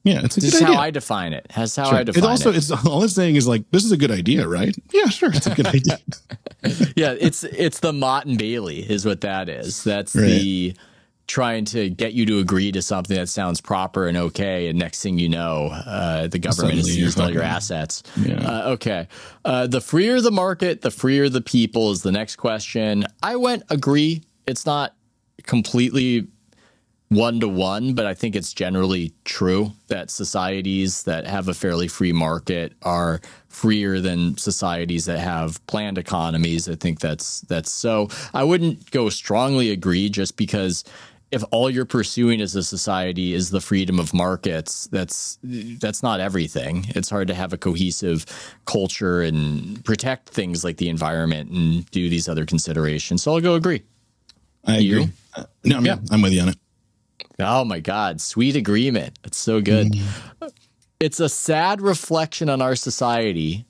Yeah, it's a good idea. This is how I define it. That's how I define it. Also, it's all it's saying is like, this is a good idea, right? Yeah, sure, it's a good idea. Yeah, it's the Mott and Bailey is what that is. That's right. The trying to get you to agree to something that sounds proper and okay, and next thing you know, the government has seized all your assets. Yeah. Okay. The freer the market, the freer the people is the next question. I went agree. It's not completely one-to-one, but I think it's generally true that societies that have a fairly free market are freer than societies that have planned economies. I think that's so. I wouldn't go strongly agree just because if all you're pursuing as a society is the freedom of markets, that's not everything. It's hard to have a cohesive culture and protect things like the environment and do these other considerations. So I'll go agree. I agree. No, I'm with you on it. Oh my God, sweet agreement. It's so good. It's a sad reflection on our society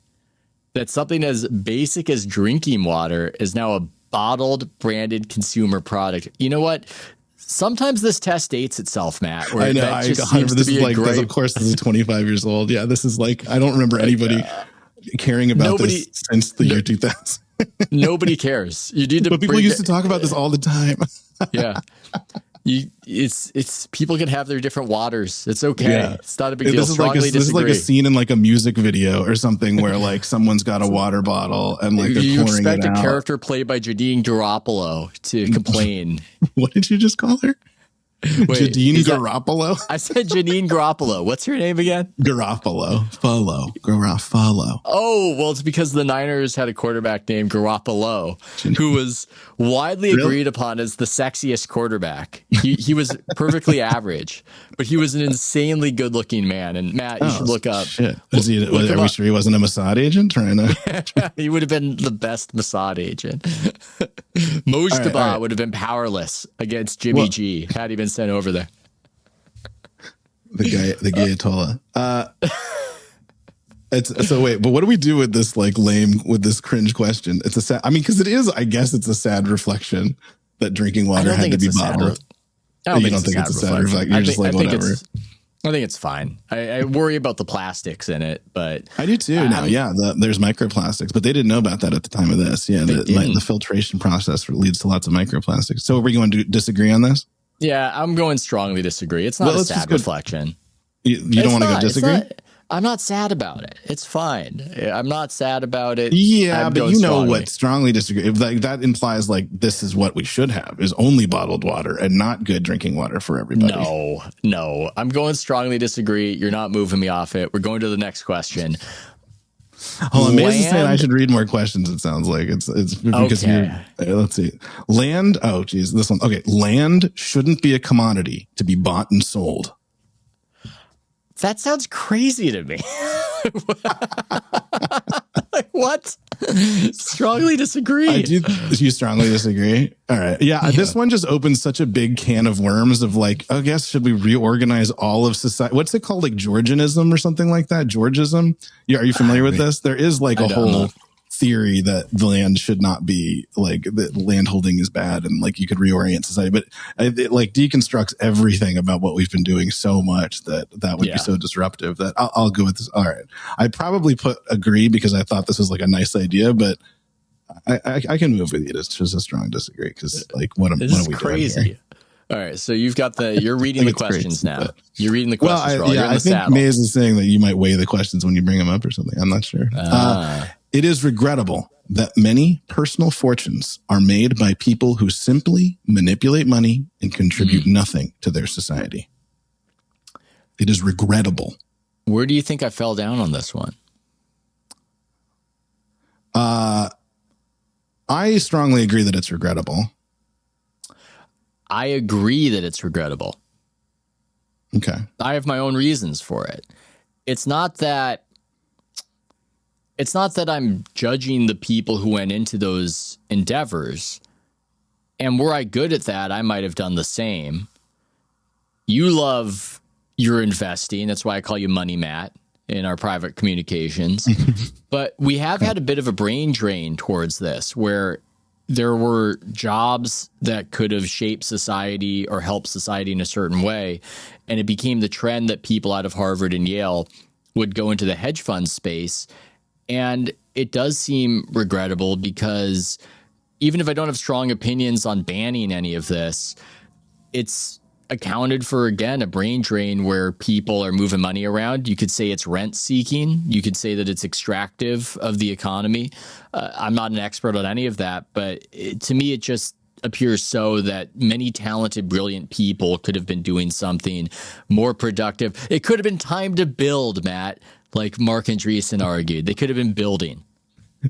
that something as basic as drinking water is now a bottled, branded consumer product. You know what? Sometimes this test dates itself, Matt. I know. This is like, of course, this is 25 years old. Yeah, this is like, I don't remember anybody caring about this since the year 2000. Nobody cares. You need to. But people used to talk about this all the time. Yeah. It's people can have their different waters. It's okay. Yeah. It's not a big deal. This is like a scene in like a music video or something where like someone's got a water bottle and like they're pouring it out. You expect a character played by Janine Garoppolo to complain. What did you just call her? Wait, Janine Garoppolo? I said Janine Garoppolo. What's her name again? Garoppolo. Oh, well, it's because the Niners had a quarterback named Garoppolo, who was widely agreed upon as the sexiest quarterback. He was perfectly average, but he was an insanely good-looking man. And Matt, you should look up. Shit. Are we sure he wasn't a Mossad agent trying to? He would have been the best Mossad agent. Mojtaba would have been powerless against Jimmy G had he been sent over there. The Ayatollah. But what do we do with this like with this cringe question? It's a sad, because it is, I guess it's a sad reflection that drinking water had to be bottled. I don't think it's a sad reflection. You're just like, whatever. I think it's fine. I worry about the plastics in it, but I do too now. Yeah, there's microplastics, but they didn't know about that at the time of this. Yeah, the filtration process leads to lots of microplastics. So are we going to disagree on this? Yeah, I'm going strongly disagree. It's not a sad reflection. You don't want to go disagree? I'm not sad about it. It's fine. I'm not sad about it. Yeah, but you know what strongly disagree. If that implies like this is what we should have is only bottled water and not good drinking water for everybody. No. I'm going strongly disagree. You're not moving me off it. We're going to the next question. Hold on, Maze is saying I should read more questions. It sounds like it's because let's see. Land. Oh, geez, this one. Okay, land shouldn't be a commodity to be bought and sold. That sounds crazy to me. Like, what? Strongly disagree. I do. You strongly disagree? All right. Yeah, this one just opens such a big can of worms of like, I guess, should we reorganize all of society? What's it called? Like Georgianism or something like that? Georgism? Yeah. Are you familiar with this? There is like a whole theory that the land should not be like that land holding is bad and like you could reorient society, but it like deconstructs everything about what we've been doing so much that would be so disruptive that I'll go with this. All right. I probably put agree because I thought this was like a nice idea, but I can move with you. It's just a strong disagree because like what are we doing here? All right, so you've got you're reading the questions now. You're reading the questions. Well, I think Maze is saying that you might weigh the questions when you bring them up or something. I'm not sure. It is regrettable that many personal fortunes are made by people who simply manipulate money and contribute nothing to their society. It is regrettable. Where do you think I fell down on this one? I strongly agree that it's regrettable. I agree that it's regrettable. Okay. I have my own reasons for it. It's not that I'm judging the people who went into those endeavors. And were I good at that, I might have done the same. You love your investing. That's why I call you Money Matt in our private communications. But we have had a bit of a brain drain towards this, where there were jobs that could have shaped society or helped society in a certain way. And it became the trend that people out of Harvard and Yale would go into the hedge fund space. And it does seem regrettable, because even if I don't have strong opinions on banning any of this, it's accounted for, again, a brain drain where people are moving money around. You could say it's rent seeking. You could say that it's extractive of the economy. I'm not an expert on any of that, but to me, it just appears so that many talented, brilliant people could have been doing something more productive. It could have been time to build, Matt, like Mark Andreessen argued. They could have been building.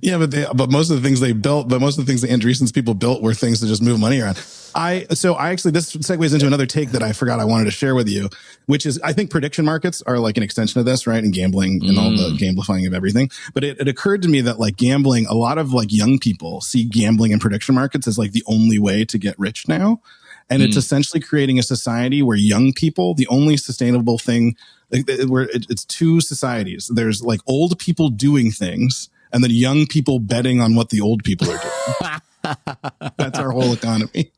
Yeah, but most of the things they built, but most of the things the Andreessen's people built were things to just move money around. This segues into another take that I forgot I wanted to share with you, which is, I think prediction markets are like an extension of this, right? And gambling and all the gamblifying of everything. But it occurred to me that like gambling, a lot of like young people see gambling and prediction markets as like the only way to get rich now. And it's essentially creating a society where young people, the only sustainable thing, where it's two societies. There's like old people doing things, and then young people betting on what the old people are doing. That's our whole economy.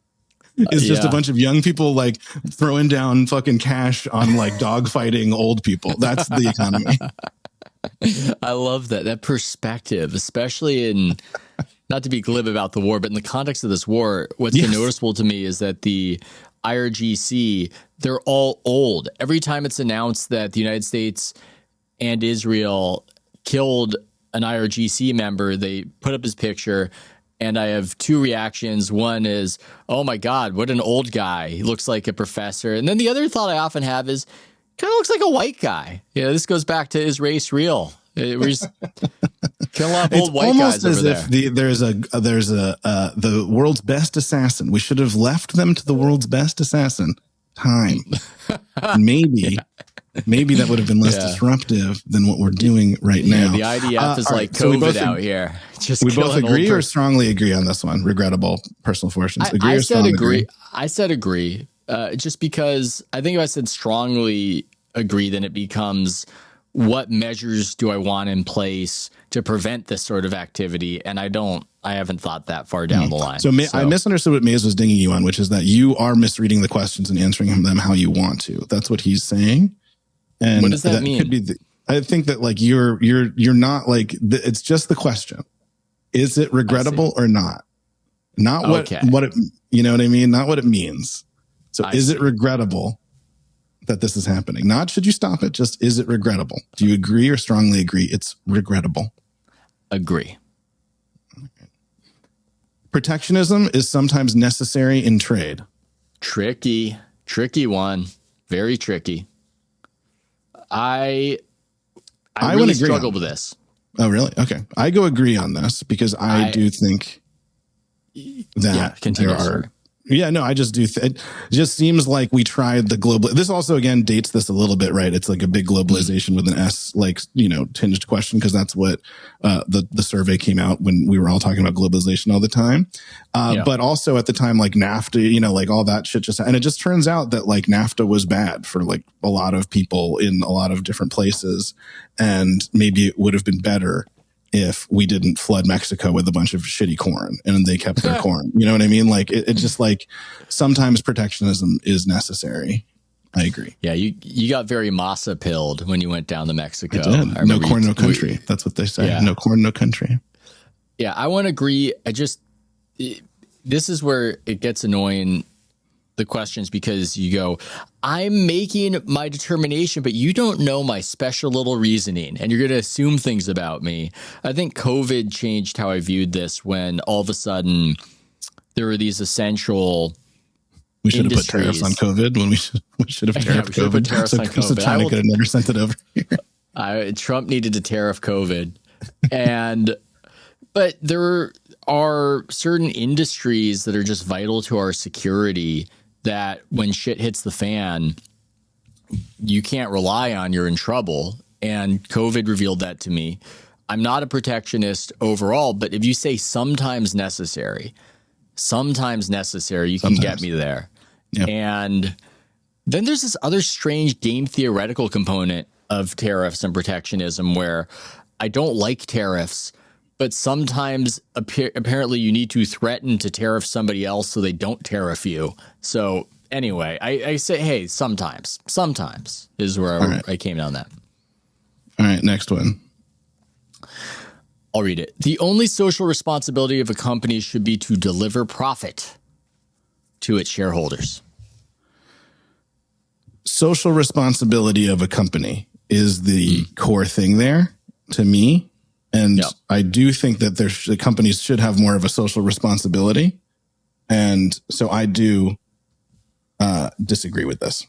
It's just a bunch of young people like throwing down fucking cash on like dogfighting old people. That's the economy. I love that perspective, especially in, not to be glib about the war, but in the context of this war, what's been noticeable to me is that the IRGC, they're all old. Every time it's announced that the United States and Israel killed an IRGC member, they put up his picture, and I have two reactions. One is, oh my God, what an old guy. He looks like a professor. And then the other thought I often have is, kind of looks like a white guy. You know, this goes back to, is race real? We're just killing off old white guys over there. There's the world's best assassin. We should have left them to the world's best assassin. Time. Maybe that would have been less disruptive than what we're doing right now. The IDF is like COVID out here. Just we both agree or strongly agree on this one? Regrettable personal fortunes. I said agree. I said agree. Just because I think if I said strongly agree, then it becomes, what measures do I want in place to prevent this sort of activity? And I haven't thought that far down the line. So I misunderstood what Mays was dinging you on, which is that you are misreading the questions and answering them how you want to. That's what he's saying. And what does that mean? Could be I think that like you're not like, it's just the question. Is it regrettable or not? Not what it, you know what I mean? Not what it means. So is it regrettable that this is happening? Not should you stop it, just is it regrettable? Do you agree or strongly agree it's regrettable? Agree. Protectionism is sometimes necessary in trade. Tricky one. Very tricky. I really struggle with this. Oh, really? Okay. I go agree on this because I do think that there are. Yeah, no, I just do. It just seems like we tried the global. This also, again, dates this a little bit, right? It's like a big globalization with an S, like, tinged question, because that's what the survey came out when we were all talking about globalization all the time. But also at the time, like NAFTA, like all that shit and it just turns out that like NAFTA was bad for like a lot of people in a lot of different places. And maybe it would have been better if we didn't flood Mexico with a bunch of shitty corn and they kept their corn. You know what I mean? Like it just like sometimes protectionism is necessary. I agree. Yeah. You got very masa pilled when you went down to Mexico. I did. No corn, no country. That's what they say. Yeah. No corn, no country. Yeah. I want to agree. This is where it gets annoying the questions because you go, I'm making my determination, but you don't know my special little reasoning and you're going to assume things about me. I think COVID changed how I viewed this when all of a sudden there were these essential We should have put tariffs on COVID when we should have tariffed COVID. Put tariffs on COVID. So China could have never sent it over here. Trump needed to tariff COVID. But there are certain industries that are just vital to our security that when shit hits the fan, you can't rely on, you're in trouble. And COVID revealed that to me. I'm not a protectionist overall, but if you say sometimes necessary, you can get me there. Yep. And then there's this other strange game theoretical component of tariffs and protectionism where I don't like tariffs, but sometimes apparently you need to threaten to tariff somebody else so they don't tariff you. So anyway, I say, hey, sometimes is where I came down that. All right, next one. I'll read it. The only social responsibility of a company should be to deliver profit to its shareholders. Social responsibility of a company is the core thing there to me. And I do think that the companies should have more of a social responsibility. And so I do disagree with this.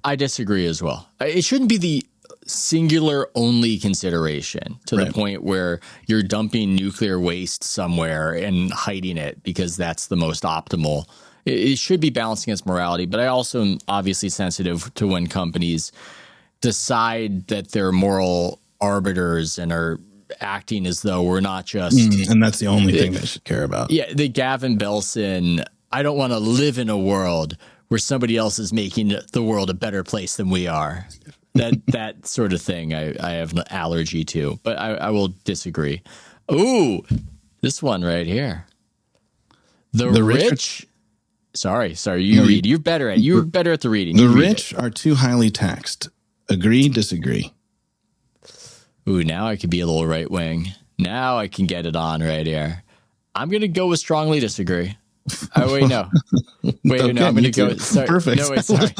I disagree as well. It shouldn't be the singular only consideration to the point where you're dumping nuclear waste somewhere and hiding it because that's the most optimal. It should be balanced against morality. But I also am obviously sensitive to when companies decide that they're moral arbiters and are acting as though we're not just and that's the only thing they should care about. Yeah, the Gavin Belson, I don't want to live in a world where somebody else is making the world a better place than we are. That sort of thing I have an allergy to, but I will disagree. Ooh, this one right here. The rich. Sorry, you read. You're better at the reading. The rich are too highly taxed. Agree, disagree. Ooh, now I could be a little right wing. Now I can get it on right here. I'm going to go with strongly disagree. Oh, wait, no. Okay, no, I'm going to go. Sorry, perfect. No, wait, sorry.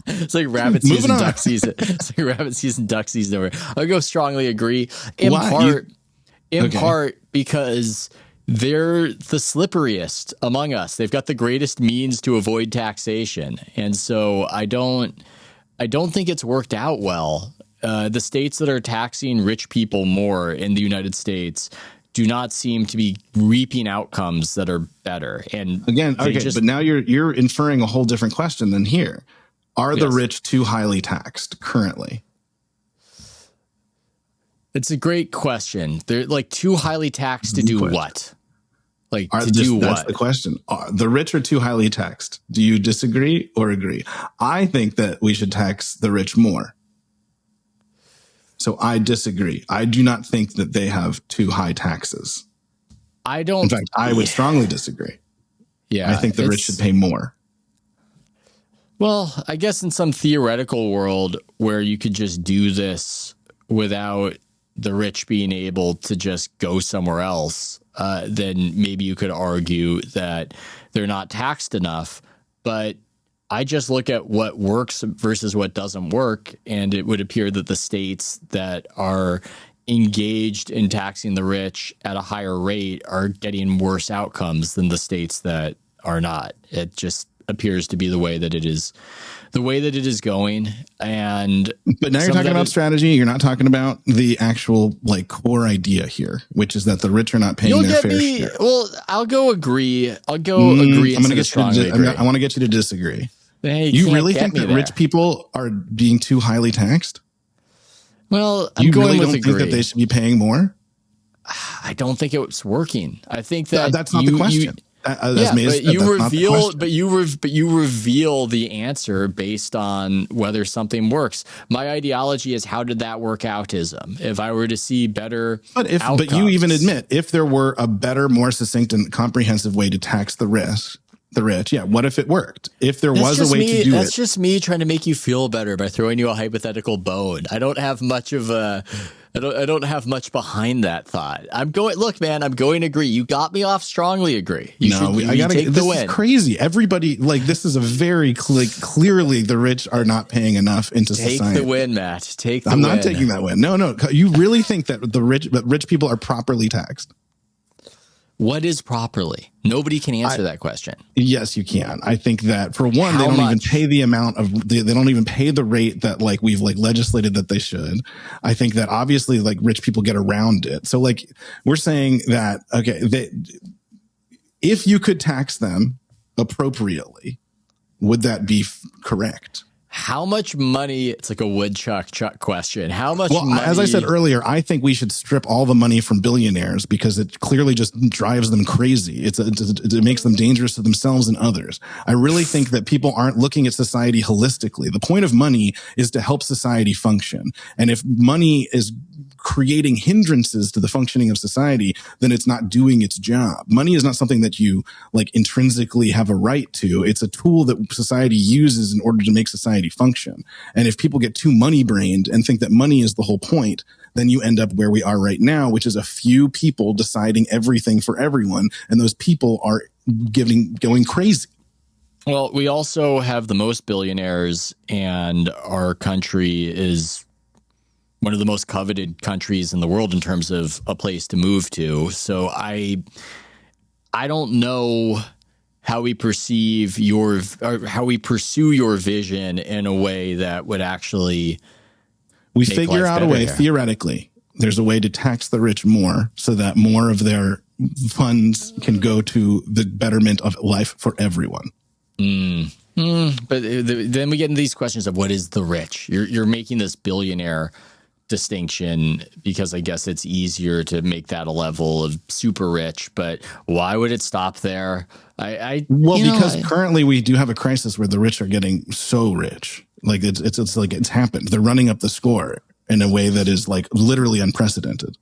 It's like rabbit season, duck season. It's like rabbit season, duck season over. I'll go strongly agree. In part because they're the slipperiest among us. They've got the greatest means to avoid taxation. And so I don't think it's worked out well. The states that are taxing rich people more in the United States do not seem to be reaping outcomes that are better. And again, but now you're inferring a whole different question than here. Are the rich too highly taxed currently? It's a great question. They're like too highly taxed to do what? Like to do what? That's the question. The rich are too highly taxed. Do you disagree or agree? I think that we should tax the rich more. So I disagree. I do not think that they have too high taxes. In fact, I would strongly disagree. Yeah. I think the rich should pay more. Well, I guess in some theoretical world where you could just do this without the rich being able to just go somewhere else, then maybe you could argue that they're not taxed enough. But I just look at what works versus what doesn't work, and it would appear that the states that are engaged in taxing the rich at a higher rate are getting worse outcomes than the states that are not. It just appears to be the way that it is going. But now you're talking about strategy. You're not talking about the actual core idea here, which is that the rich are not paying their fair share. Well, I'll go agree. Agree. I'm going to get you I want to get you to disagree. Hey, you really think that rich people are being too highly taxed? Well, I'm going with agree. Think that they should be paying more? I don't think it's working. I think that's not the question. But you reveal the answer based on whether something works. My ideology is how did that work outism? If I were to see better outcomes. But you even admit if there were a better, more succinct and comprehensive way to tax the rich, what if it worked? If there was a way to do it. That's just me trying to make you feel better by throwing you a hypothetical bone. I don't have much of a I don't have much behind that thought. I'm going to agree. You got me off strongly agree. You take the win. This is crazy. Everybody, this is a very clearly the rich are not paying enough into society. Take the win, Matt. I'm not taking that win. No. You really think that the rich people are properly taxed? What is properly? Nobody can answer that question. Yes, you can. I think that for one, they don't even pay the amount of they don't even pay the rate that we've legislated that they should. I think that obviously rich people get around it. So we're saying that if you could tax them appropriately, would that be correct? How much money? It's like a woodchuck question. How much money? As I said earlier, I think we should strip all the money from billionaires because it clearly just drives them crazy. It makes them dangerous to themselves and others. I really think that people aren't looking at society holistically. The point of money is to help society function. And if money is creating hindrances to the functioning of society, then it's not doing its job. Money is not something that you intrinsically have a right to. It's a tool that society uses in order to make society function. And if people get too money brained and think that money is the whole point, then you end up where we are right now, which is a few people deciding everything for everyone. And those people are going crazy. Well, we also have the most billionaires, and our country is one of the most coveted countries in the world in terms of a place to move to. So I don't know how we pursue your vision in a way that would actually we figure out a way here. Theoretically, there's a way to tax the rich more so that more of their funds can go to the betterment of life for everyone. But then we get into these questions of what is the rich? You're making this billionaire distinction because I guess it's easier to make that a level of super rich, but why would it stop there? Because currently we do have a crisis where the rich are getting so rich. It's happened. They're running up the score in a way that is literally unprecedented.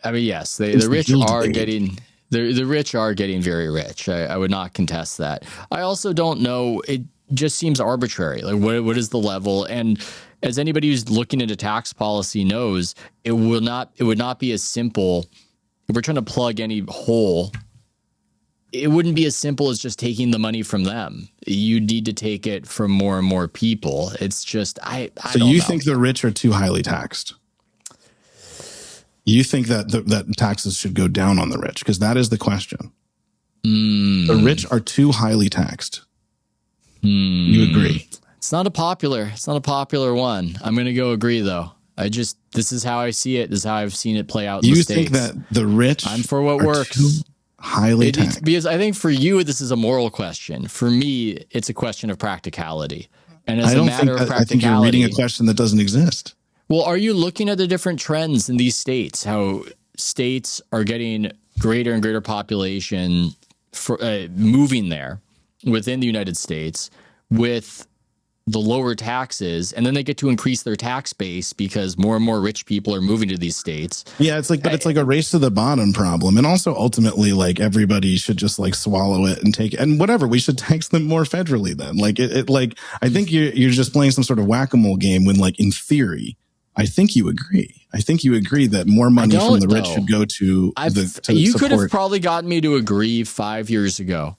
I mean, yes, the rich are getting the rich are getting very rich. I would not contest that. I also don't know. It just seems arbitrary. What is the level? And as anybody who's looking into tax policy knows, it would not be as simple. If we're trying to plug any hole, it wouldn't be as simple as just taking the money from them. You need to take it from more and more people. It's just, I don't know. So you think the rich are too highly taxed? You think that taxes should go down on the rich? Because that is the question. The rich are too highly taxed. You agree? It's not a popular one. I'm going to go agree though. This is how I see it. This is how I've seen it play out in the States. You think that the rich I'm for what works. Too highly taxed? Because I think for you, this is a moral question. For me, it's a question of practicality. And as a matter of practicality, I think you're reading a question that doesn't exist. Well, are you looking at the different trends in these states? How states are getting greater and greater population for moving there within the United States with the lower taxes, and then they get to increase their tax base because more and more rich people are moving to these states. Yeah, it's it's a race to the bottom problem. And also ultimately, everybody should just swallow it and take it. And whatever, we should tax them more federally then. I think you're just playing some sort of whack-a-mole game when in theory, I think you agree. I think you agree that more money from the rich should go to you could have probably gotten me to agree 5 years ago,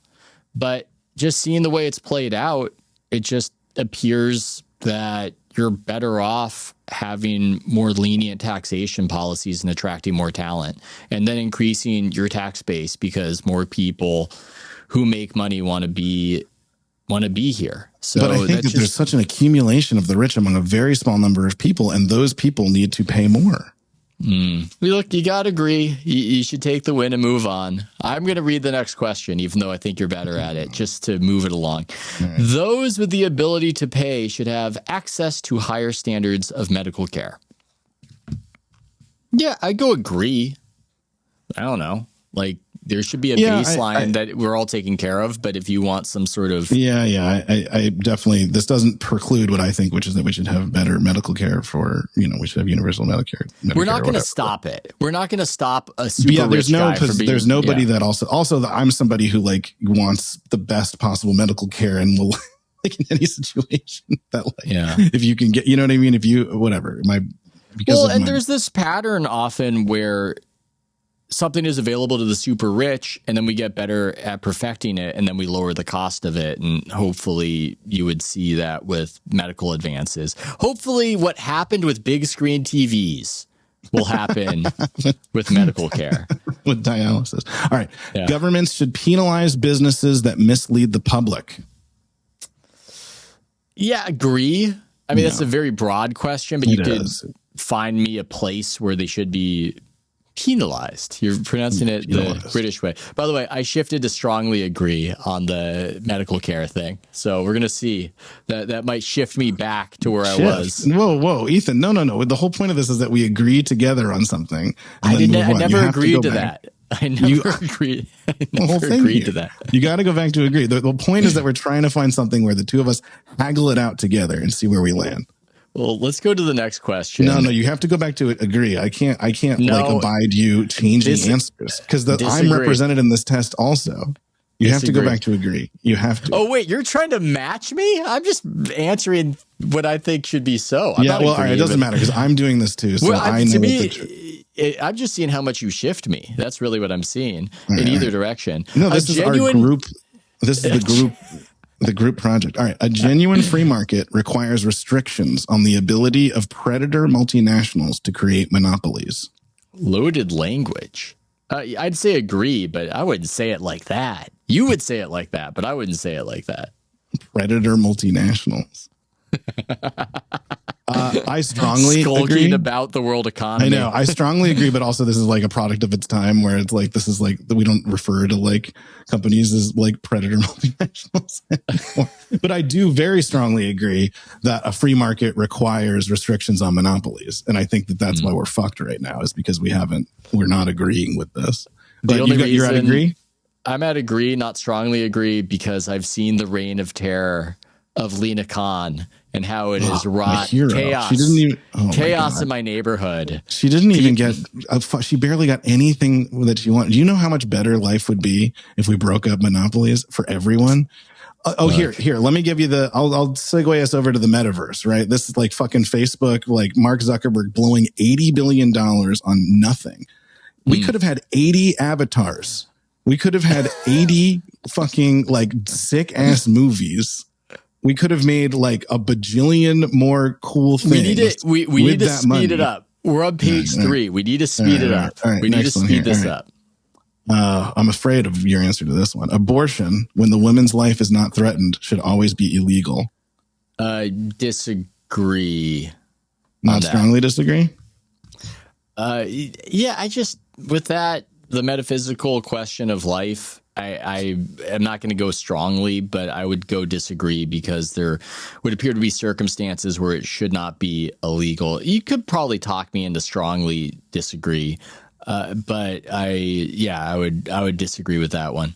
but just seeing the way it's played out, it just appears that you're better off having more lenient taxation policies and attracting more talent and then increasing your tax base because more people who make money want to be here. So but I think that there's such an accumulation of the rich among a very small number of people, and those people need to pay more. Look, you got to agree. You should take the win and move on. I'm going to read the next question, even though I think you're better at it, just to move it along. Right. Those with the ability to pay should have access to higher standards of medical care. Yeah, I go agree. I don't know. There should be a baseline that we're all taking care of, but if you want some sort of... I definitely... This doesn't preclude what I think, which is that we should have better medical care for, we should have universal Medicare. We're not going to stop it. We're not going to stop a super rich guy from being... There's nobody that also I'm somebody who wants the best possible medical care and will... in any situation that if you can get, you know what I mean? If you, whatever, Well, and there's this pattern often where something is available to the super rich, and then we get better at perfecting it, and then we lower the cost of it. And hopefully you would see that with medical advances. Hopefully what happened with big screen TVs will happen with medical care. With dialysis. All right. Yeah. Governments should penalize businesses that mislead the public. Yeah, agree. I mean, that's a very broad question, but you could find me a place where they should be penalized. You're pronouncing it the British way. By the way, I shifted to strongly agree on the medical care thing. So we're going to see that might shift me back to where I was. Whoa, Ethan. No. The whole point of this is that we agree together on something. I never agreed to that. I never agreed. I never agreed to that. You got to go back to agree. The point is that we're trying to find something where the two of us haggle it out together and see where we land. Well, let's go to the next question. No, you have to go back to it. Agree. I can't like abide you changing answers because I'm represented in this test also. You have to go back to agree. You have to. Oh, wait, you're trying to match me? I'm just answering what I think should be so. All right, it doesn't matter because I'm doing this too. So I know I'm just seeing how much you shift me. That's really what I'm seeing in either direction. No, this is our group. This is the group. The group project. All right. A genuine free market requires restrictions on the ability of predator multinationals to create monopolies. Loaded language. I'd say agree, but I wouldn't say it like that. You would say it like that, but I wouldn't say it like that. Predator multinationals. I strongly agree about the world economy. I know. I strongly agree, but also this is like a product of its time where it's like, this is like, we don't refer to like companies as like predator multinationals anymore. But I do very strongly agree that a free market requires restrictions on monopolies. And I think that that's why we're fucked right now is because we're not agreeing with this. But you're at agree? I'm at agree, not strongly agree, because I've seen the reign of terror of Lena Khan and how it is wrought chaos. She didn't even chaos in my neighborhood. She didn't even get. She barely got anything that she wanted. Do you know how much better life would be if we broke up monopolies for everyone? Here. Let me give you I'll segue us over to the metaverse. Right, this is like fucking Facebook, like Mark Zuckerberg blowing $80 billion on nothing. We could have had 80 avatars. We could have had 80 fucking like sick ass movies. We could have made like a bajillion more cool things. We need to speed it up. We're on page 3. We need to speed it up. We need to speed this up. I'm afraid of your answer to this one. Abortion, when the woman's life is not threatened, should always be illegal. Disagree. Not strongly disagree? I just, with that, the metaphysical question of life, I am not going to go strongly, but I would go disagree because there would appear to be circumstances where it should not be illegal. You could probably talk me into strongly disagree, but I would disagree with that one.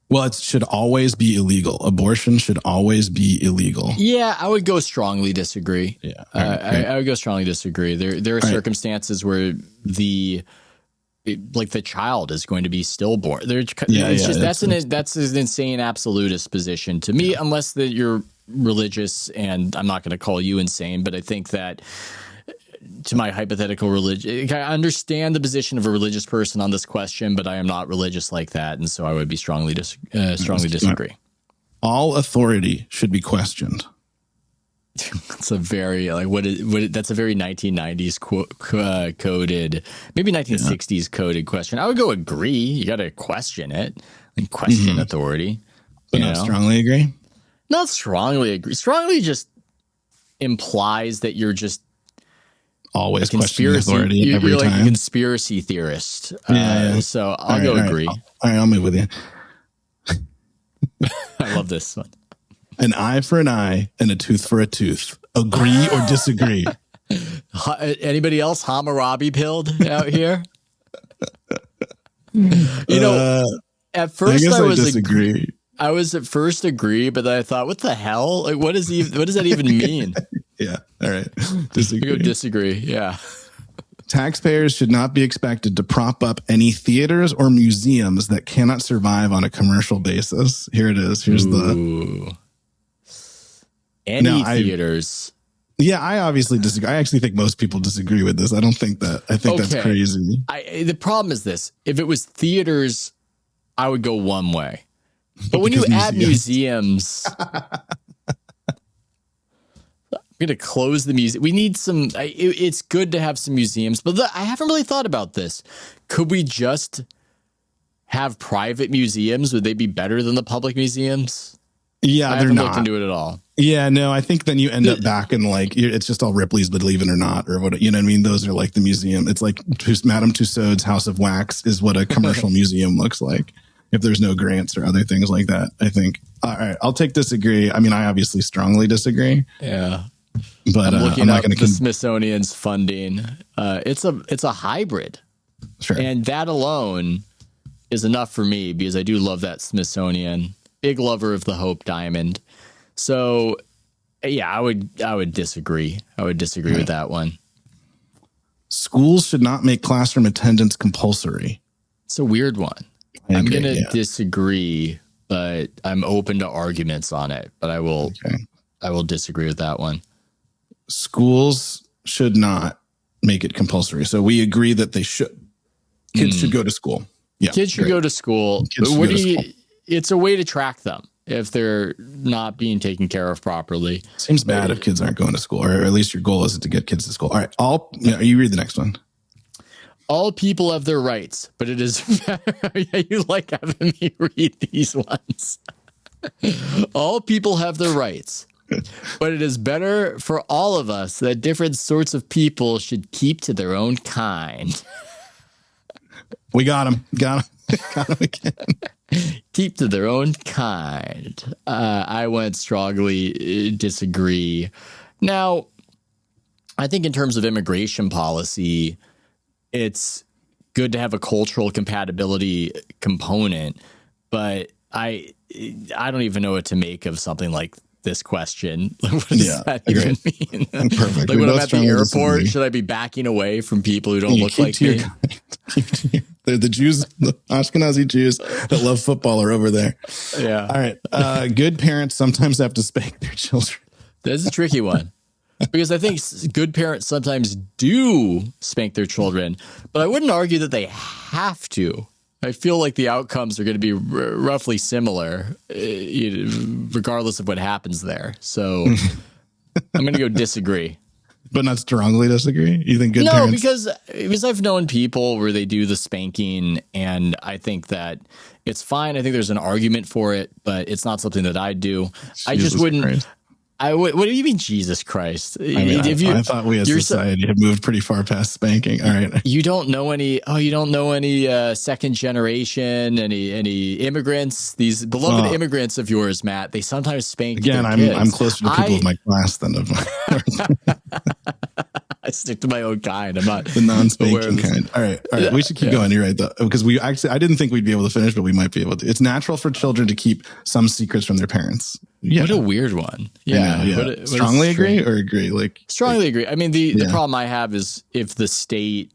Well, it should always be illegal. Abortion should always be illegal. Yeah, I would go strongly disagree. Yeah, I would go strongly disagree. There are circumstances where the child is going to be stillborn. That's an insane absolutist position to me, unless that you're religious, and I'm not going to call you insane, but I think that to my hypothetical religion, I understand the position of a religious person on this question, but I am not religious like that, and so I would be strongly disagree. All authority should be questioned. That's a very that's a very 1990s coded, maybe 1960s coded question. I would go agree. You got to question it and question authority. But not strongly agree. Not strongly agree. Strongly just implies that you're just always questioning authority every time. Like a conspiracy theorist. So I'll go agree. All right, I'll move with you. I love this one. An eye for an eye and a tooth for a tooth. Agree or disagree? Anybody else Hammurabi pilled out here? At first I was disagree. I was at first agree, but then I thought, what the hell? Like, what does that even mean? Yeah. All right. Disagree. Disagree. Yeah. Taxpayers should not be expected to prop up any theaters or museums that cannot survive on a commercial basis. Here it is. Here's theaters. Yeah, I obviously disagree. I actually think most people disagree with this. I don't think that. I think that's crazy. The problem is this. If it was theaters, I would go one way. But when you add museums, I'm going to close the museum. We need some, it's good to have some museums, but I haven't really thought about this. Could we just have private museums? Would they be better than the public museums? Yeah, they're not. I haven't looked into it at all. Yeah, no, I think then you end up back in like, it's just all Ripley's Believe It or Not, or what, you know what I mean? Those are like the museum. It's like Madame Tussauds House of Wax is what a commercial museum looks like, if there's no grants or other things like that, I think. All right, I'll take disagree. I mean, I obviously strongly disagree. Yeah. But I'm looking up the Smithsonian's funding. It's a hybrid. Sure. And that alone is enough for me because I do love that Smithsonian. Big lover of the Hope Diamond. So, yeah, I would disagree. I would disagree with that one. Schools should not make classroom attendance compulsory. It's a weird one. I'm going to disagree, but I'm open to arguments on it. But I will disagree with that one. Schools should not make it compulsory. So we agree that they should. Kids should go to school. Yeah, kids should go to school. It's a way to track them if they're not being taken care of properly. Seems bad if kids aren't going to school, or at least your goal is to get kids to school. All right, you read the next one. All people have their rights, but it is yeah, you like having me read these ones. All people have their rights, but it is better for all of us that different sorts of people should keep to their own kind. We got him. Got him again. Keep to their own kind. I went strongly disagree. Now, I think in terms of immigration policy, it's good to have a cultural compatibility component, but I don't even know what to make of something like this question. What does that even mean? Perfect. Like when I'm at the airport, should I be backing away from people who don't look like me? The Jews, the Ashkenazi Jews that love football are over there. Yeah. All right. Good parents sometimes have to spank their children. That's a tricky one. Because I think good parents sometimes do spank their children, but I wouldn't argue that they have to. I feel like the outcomes are going to be roughly similar, regardless of what happens there. So I'm going to go disagree. But not strongly disagree? You think good parents? No, because I've known people where they do the spanking, and I think that it's fine. I think there's an argument for it, but it's not something that I do. I just wouldn't. Christ. What do you mean, Jesus Christ? I thought we as society had moved pretty far past spanking. All right. You don't know any second generation, any immigrants, these beloved immigrants of yours, Matt. They sometimes spank again. Their kids. I'm closer to people of my class than of my. I stick to my own kind. I'm not the non-spanking kind. All right. We should keep going. You're right, though, because I didn't think we'd be able to finish, but we might be able to. It's natural for children to keep some secrets from their parents. Yeah. What a weird one. Yeah. Strongly agree or agree? Strongly agree. I mean, the problem I have is if the state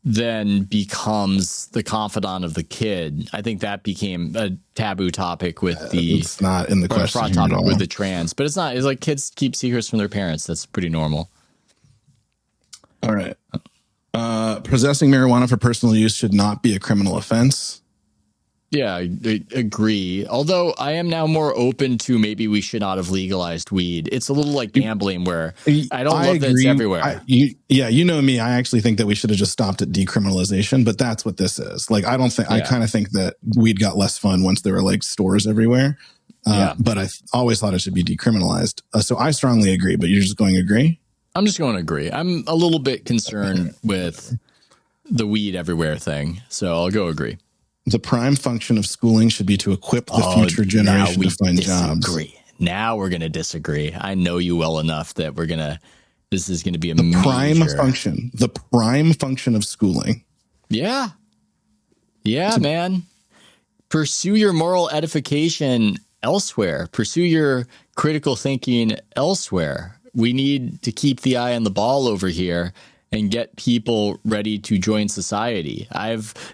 then becomes the confidant of the kid. I think that became a taboo topic with it's not in the question at all. With the trans, but it's not. It's like kids keep secrets from their parents. That's pretty normal. All right. Possessing marijuana for personal use should not be a criminal offense. Yeah, I agree. Although I am now more open to maybe we should not have legalized weed. It's a little like gambling where I don't love that it's everywhere. You know me. I actually think that we should have just stopped at decriminalization, but that's what this is. Like, I don't think, I kind of think that weed got less fun once there were like stores everywhere. But I always thought it should be decriminalized. So I strongly agree, but you're just going to agree? I'm just going to agree. I'm a little bit concerned with the weed everywhere thing. So I'll go agree. The prime function of schooling should be to equip the future generation to find jobs. Now we're going to disagree. I know you well enough that this is going to be the prime function of schooling. Yeah. Yeah, man. Pursue your moral edification elsewhere. Pursue your critical thinking elsewhere. We need to keep the eye on the ball over here and get people ready to join society.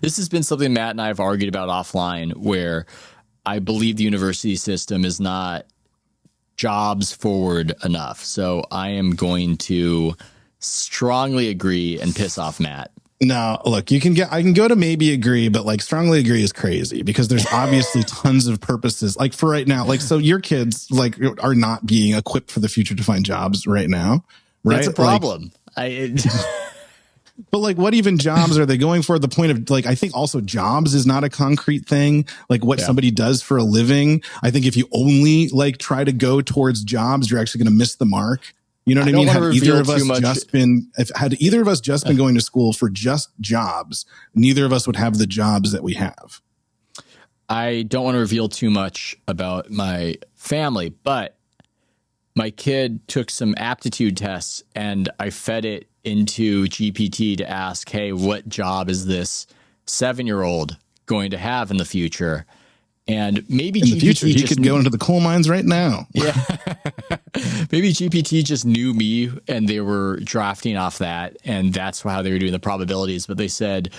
This has been something Matt and I have argued about offline, where I believe the university system is not jobs forward enough. So I am going to strongly agree and piss off Matt. No, look, I can go to maybe agree, but like strongly agree is crazy because there's obviously tons of purposes. Like for right now, like, so your kids like are not being equipped for the future to find jobs right now, right? That's a problem. But like, what even jobs are they going for? The point of like, I think also jobs is not a concrete thing. Like what somebody does for a living. I think if you only like try to go towards jobs, you're actually going to miss the mark. You know what I mean? Had either of us just been going to school for just jobs, neither of us would have the jobs that we have. I don't want to reveal too much about my family, but my kid took some aptitude tests and I fed it into GPT to ask, hey, what job is this 7-year-old going to have in the future? And maybe in the future, he could go into the coal mines right now. Yeah. Maybe GPT just knew me and they were drafting off that. And that's how they were doing the probabilities. But they said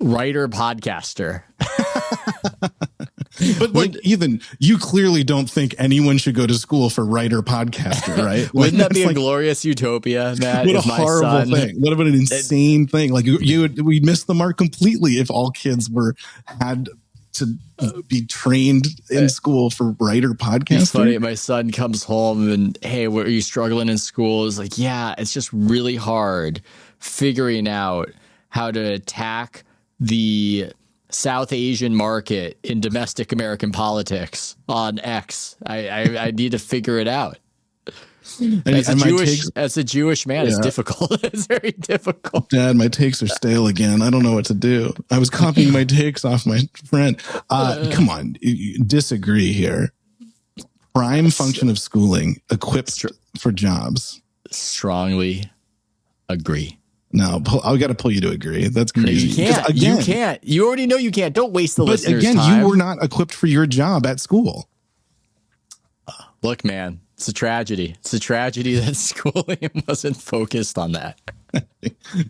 writer, podcaster. But like, Ethan, you clearly don't think anyone should go to school for writer, podcaster, right? Wouldn't that be a glorious utopia, Matt? What a horrible thing. What an insane thing. Like we'd miss the mark completely if all kids had to be trained in school for writer podcasting. It's funny. My son comes home and, hey, are you struggling in school? It's like, yeah, it's just really hard figuring out how to attack the South Asian market in domestic American politics on X. I need to figure it out. As a Jewish man, it's difficult. It's very difficult. Dad, my takes are stale again. I don't know what to do. I was copying my takes off my friend. Come on, you disagree here. Prime function of schooling, equipped for jobs. Strongly agree. No, I've got to pull you to agree. That's crazy. You can't. Again, you can't. You already know you can't. Don't waste the listeners' time. But again, you were not equipped for your job at school. Look, man. It's a tragedy. It's a tragedy that schooling wasn't focused on that.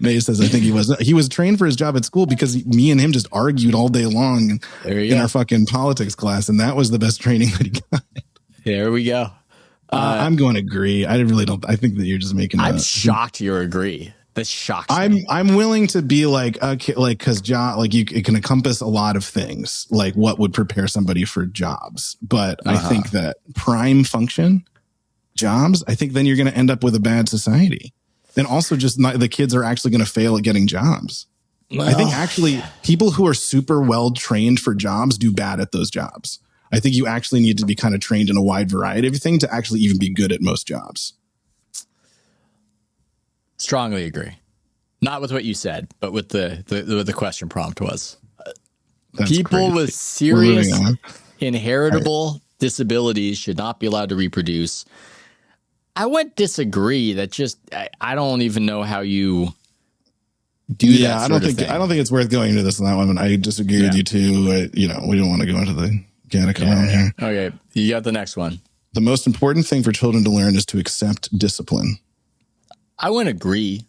May says, I think he was trained for his job at school because me and him just argued all day long in our fucking politics class. And that was the best training that he got. There we go. I'm going to agree. I really don't. I think that you're just making. I'm shocked you agree. That shocks me. I'm willing to be like, okay, like, cause it can encompass a lot of things, like what would prepare somebody for jobs. But I think that prime function jobs, I think then you're going to end up with a bad society. And also just the kids are actually going to fail at getting jobs. Well, I think actually people who are super well trained for jobs do bad at those jobs. I think you actually need to be kind of trained in a wide variety of things to actually even be good at most jobs. Strongly agree. Not with what you said, but with the question prompt was. That's people crazy. With serious inheritable disabilities should not be allowed to reproduce. I would disagree. That just I don't even know how you do that. I don't think it's worth going into this on that one. I disagree with you too. We don't want to go into the Gattaca realm here. Okay, you got the next one. The most important thing for children to learn is to accept discipline. I wouldn't agree.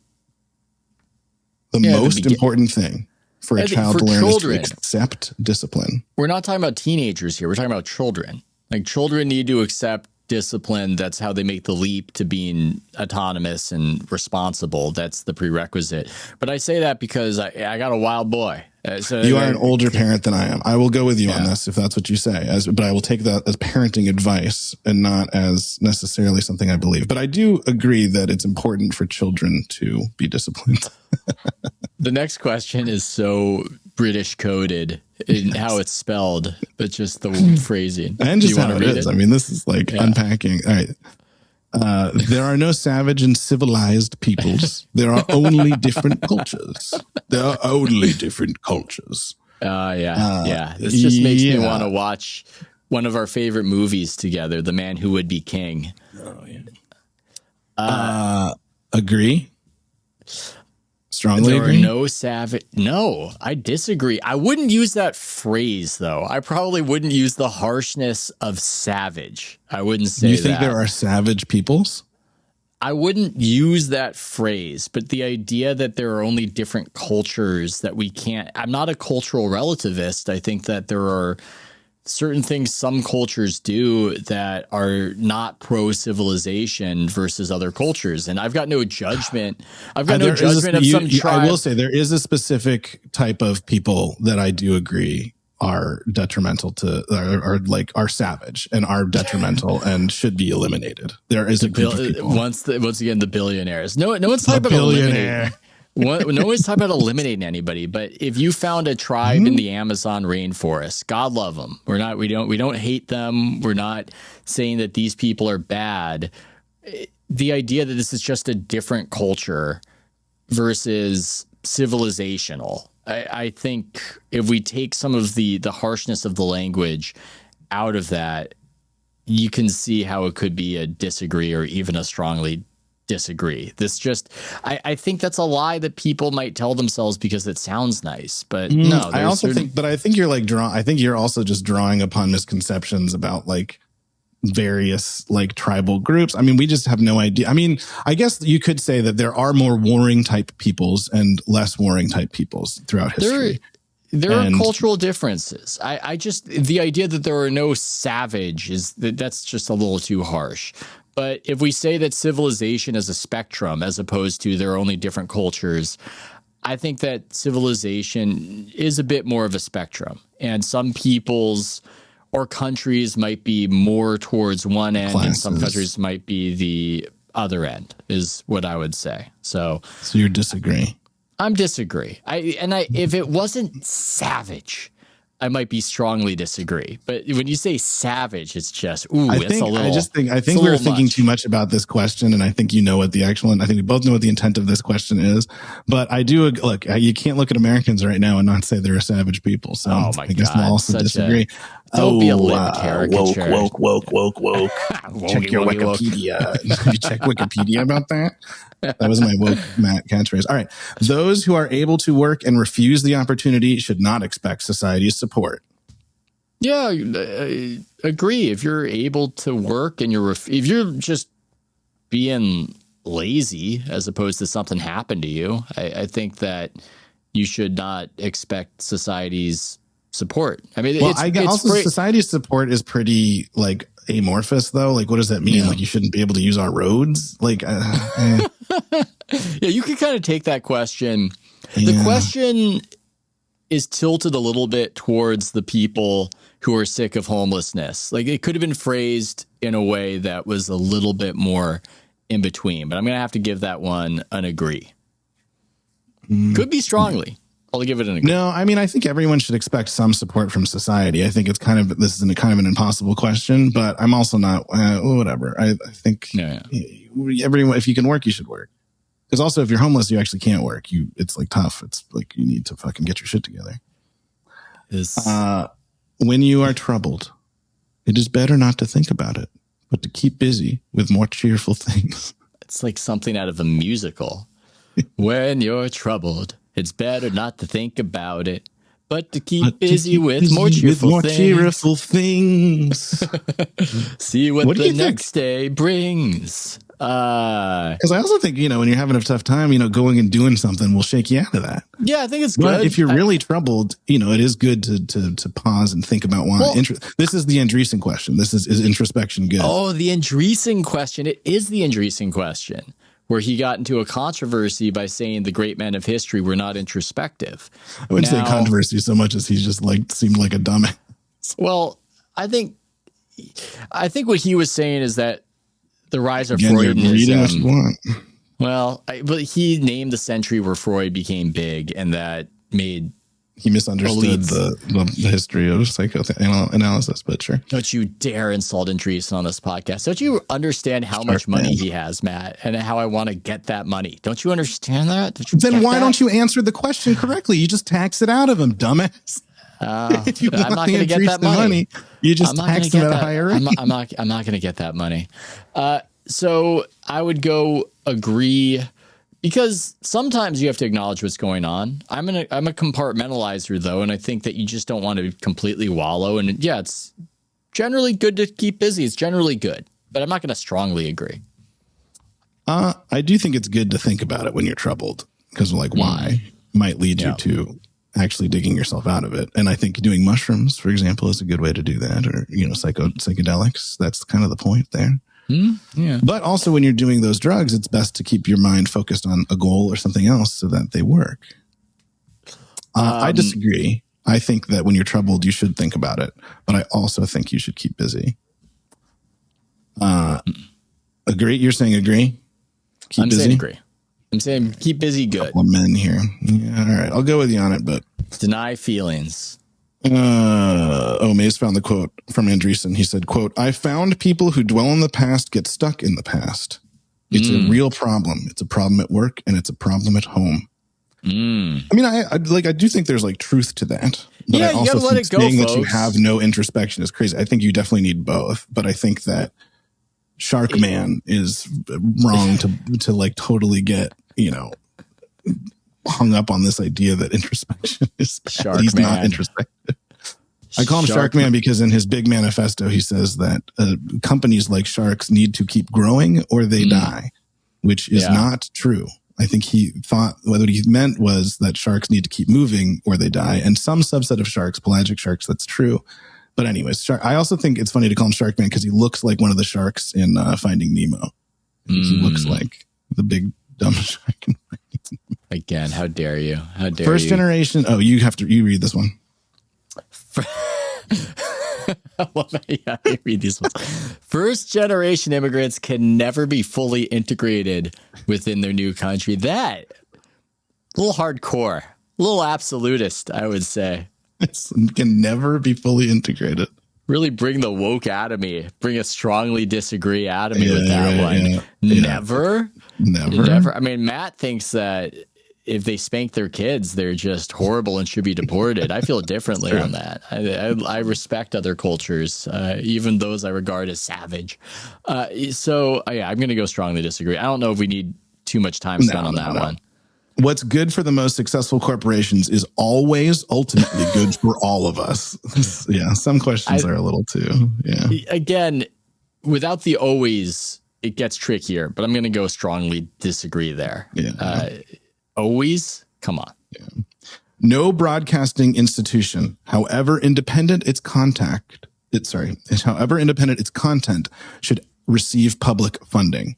The most important thing for a child to learn is to accept discipline. We're not talking about teenagers here. We're talking about children. Like children need to accept discipline. That's how they make the leap to being autonomous and responsible. That's the prerequisite. But I say that because I got a wild boy. So you are an older parent than I am. I will go with you on this if that's what you say. But I will take that as parenting advice and not as necessarily something I believe. But I do agree that it's important for children to be disciplined. The next question is so British coded in how it's spelled, but just the phrasing. And just how it is. I mean, this is like unpacking. All right. There are no savage and civilized peoples. There are only different cultures. There are only different cultures. This just makes me want to watch one of our favorite movies together, The Man Who Would Be King. Agree? Strongly there agree? Are no savage. No, I disagree. I wouldn't use that phrase, though. I probably wouldn't use the harshness of savage. I wouldn't say that. You think there are savage peoples? I wouldn't use that phrase, but the idea that there are only different cultures that we can't. I'm not a cultural relativist. I think that there are certain things some cultures do that are not pro-civilization versus other cultures. And I've got no judgment. I've got no judgment of some tribe. I will say there is a specific type of people that I do agree are detrimental to, are savage and are detrimental and should be eliminated. There is a group of people. Once again, the billionaires. No one's talking about eliminating. No one's talking about eliminating anybody, but if you found a tribe in the Amazon rainforest, God love them. We don't hate them. We're not saying that these people are bad. The idea that this is just a different culture versus civilizational. I think if we take some of the harshness of the language out of that, you can see how it could be a disagree or even a strongly disagree. I think that's a lie that people might tell themselves because it sounds nice, but no. I think you're also just drawing upon misconceptions about like various like tribal groups. I mean, we just have no idea. I mean, I guess you could say that there are more warring type peoples and less warring type peoples throughout history. There are cultural differences. I just, the idea that there are no savage that's just a little too harsh. But if we say that civilization is a spectrum as opposed to there are only different cultures, I think that civilization is a bit more of a spectrum. And some peoples or countries might be more towards one end and some countries might be the other end is what I would say. So you disagree? I'm disagree. If it wasn't savage, I might be strongly disagree. But when you say savage, it's just, I think we were thinking too much about this question. And I think you know what the actual, and I think we both know what the intent of this question is. But I do look, you can't look at Americans right now and not say they're a savage people. So I guess we'll also disagree. Don't be a lit caricature. Woke. Check your Wikipedia. Have you checked Wikipedia about that? That was my woke Matt catchphrase. All right. Those who are able to work and refuse the opportunity should not expect society's support. Yeah, I agree. If you're able to work and if you're just being lazy as opposed to something happened to you, I think that you should not expect society's support. I mean, society's support is pretty like amorphous though. Like, what does that mean? Yeah. Like, you shouldn't be able to use our roads? Like, yeah, you can kind of take that question. Yeah. The question is tilted a little bit towards the people who are sick of homelessness. Like, it could have been phrased in a way that was a little bit more in between, but I'm going to have to give that one an agree. Could be strongly. I'll give it an agree. No, I mean, I think everyone should expect some support from society. I think this is kind of an impossible question, but I'm also not, whatever. I think everyone, if you can work, you should work. Because also, if you're homeless, you actually can't work. It's like tough. It's like you need to fucking get your shit together. When you are troubled, it is better not to think about it, but to keep busy with more cheerful things. It's like something out of a musical. When you're troubled, it's better not to think about it, but to keep busy with more cheerful things. See what the next day brings. Because I also think, when you're having a tough time, going and doing something will shake you out of that. Yeah, I think it's good. But if you're really troubled, it is good to pause and think about why. This is the Andreessen question. This is introspection good? Oh, the Andreessen question. It is the Andreessen question, where he got into a controversy by saying the great men of history were not introspective. I wouldn't say controversy so much as he just seemed like a dumbass. Well, I think what he was saying is that the rise of Freudianism. But he named the century where Freud became big, and that made he misunderstood the history of psychoanalysis. But sure, don't you dare insult Andreessen on this podcast. Don't you understand how much money he has, Matt, and how I want to get that money? Don't you understand that? Then why don't you answer the question correctly? You just tax it out of him, dumbass. If you I'm not going to get that money. You just tax them at a higher rate. I'm not going to get that money. So I would go agree, because sometimes you have to acknowledge what's going on. I'm a compartmentalizer though, and I think that you just don't want to completely wallow. And yeah, it's generally good to keep busy. It's generally good, but I'm not going to strongly agree. I do think it's good to think about it when you're troubled, because why might lead you to actually digging yourself out of it. And I think doing mushrooms, for example, is a good way to do that, or, psychedelics. That's kind of the point there. Yeah. But also when you're doing those drugs, it's best to keep your mind focused on a goal or something else so that they work. I disagree. I think that when you're troubled, you should think about it. But I also think you should keep busy. Agree? You're saying agree? I'm saying agree. I'm saying keep busy good. Couple of men here. Yeah, all right. I'll go with you on it, but deny feelings. Mays found the quote from Andreessen. He said, quote, "I found people who dwell in the past get stuck in the past. It's a real problem. It's a problem at work and it's a problem at home." I mean, I do think there's like truth to that. But I also think saying that you have no introspection is crazy. I think you definitely need both. But I think that Shark Man is wrong to like totally get, hung up on this idea that introspection is bad. Shark He's Man. not introspective. I call him Shark Man because in his big manifesto, he says that companies like sharks need to keep growing or they die, which is not true. I think he thought what he meant was that sharks need to keep moving or they die. And some subset of sharks, pelagic sharks, that's true. But anyways, I also think it's funny to call him Shark Man because he looks like one of the sharks in Finding Nemo. He looks like the big dumb shark in Finding Nemo. Again, how dare you? How dare First generation. Oh, you read this one. Yeah, I read these ones. First generation immigrants can never be fully integrated within their new country. That a little hardcore, a little absolutist, I would say. Can never be fully integrated. Really bring the woke out of me. Bring a strongly disagree out of me with that one. Yeah. Never. I mean, Matt thinks that if they spank their kids, they're just horrible and should be deported. I feel differently on that. I respect other cultures, even those I regard as savage. I'm going to go strongly disagree. I don't know if we need too much time spent on that one. What's good for the most successful corporations is always ultimately good for all of us. Yeah, some questions are a little too. Yeah. Again, without the always, it gets trickier, but I'm going to go strongly disagree there. Yeah. Always? Come on. Yeah. No broadcasting institution, however independent its content, should receive public funding.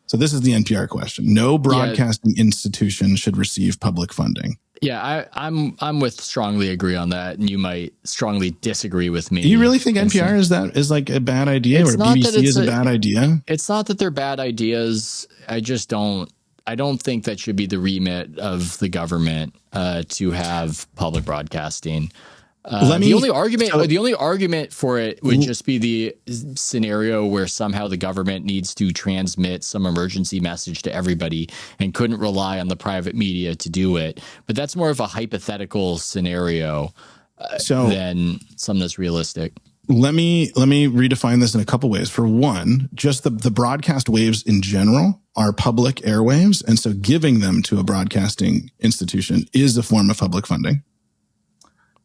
So this is the NPR question. No broadcasting institution should receive public funding. Yeah, I'm with strongly agree on that, and you might strongly disagree with me. Do you really think NPR is like a bad idea, or BBC is a bad idea? It's not that they're bad ideas. I don't think that should be the remit of the government to have public broadcasting. The only argument for it would just be the scenario where somehow the government needs to transmit some emergency message to everybody and couldn't rely on the private media to do it. But that's more of a hypothetical scenario than something that's realistic. Let me redefine this in a couple ways. For one, just the broadcast waves in general are public airwaves, and so giving them to a broadcasting institution is a form of public funding.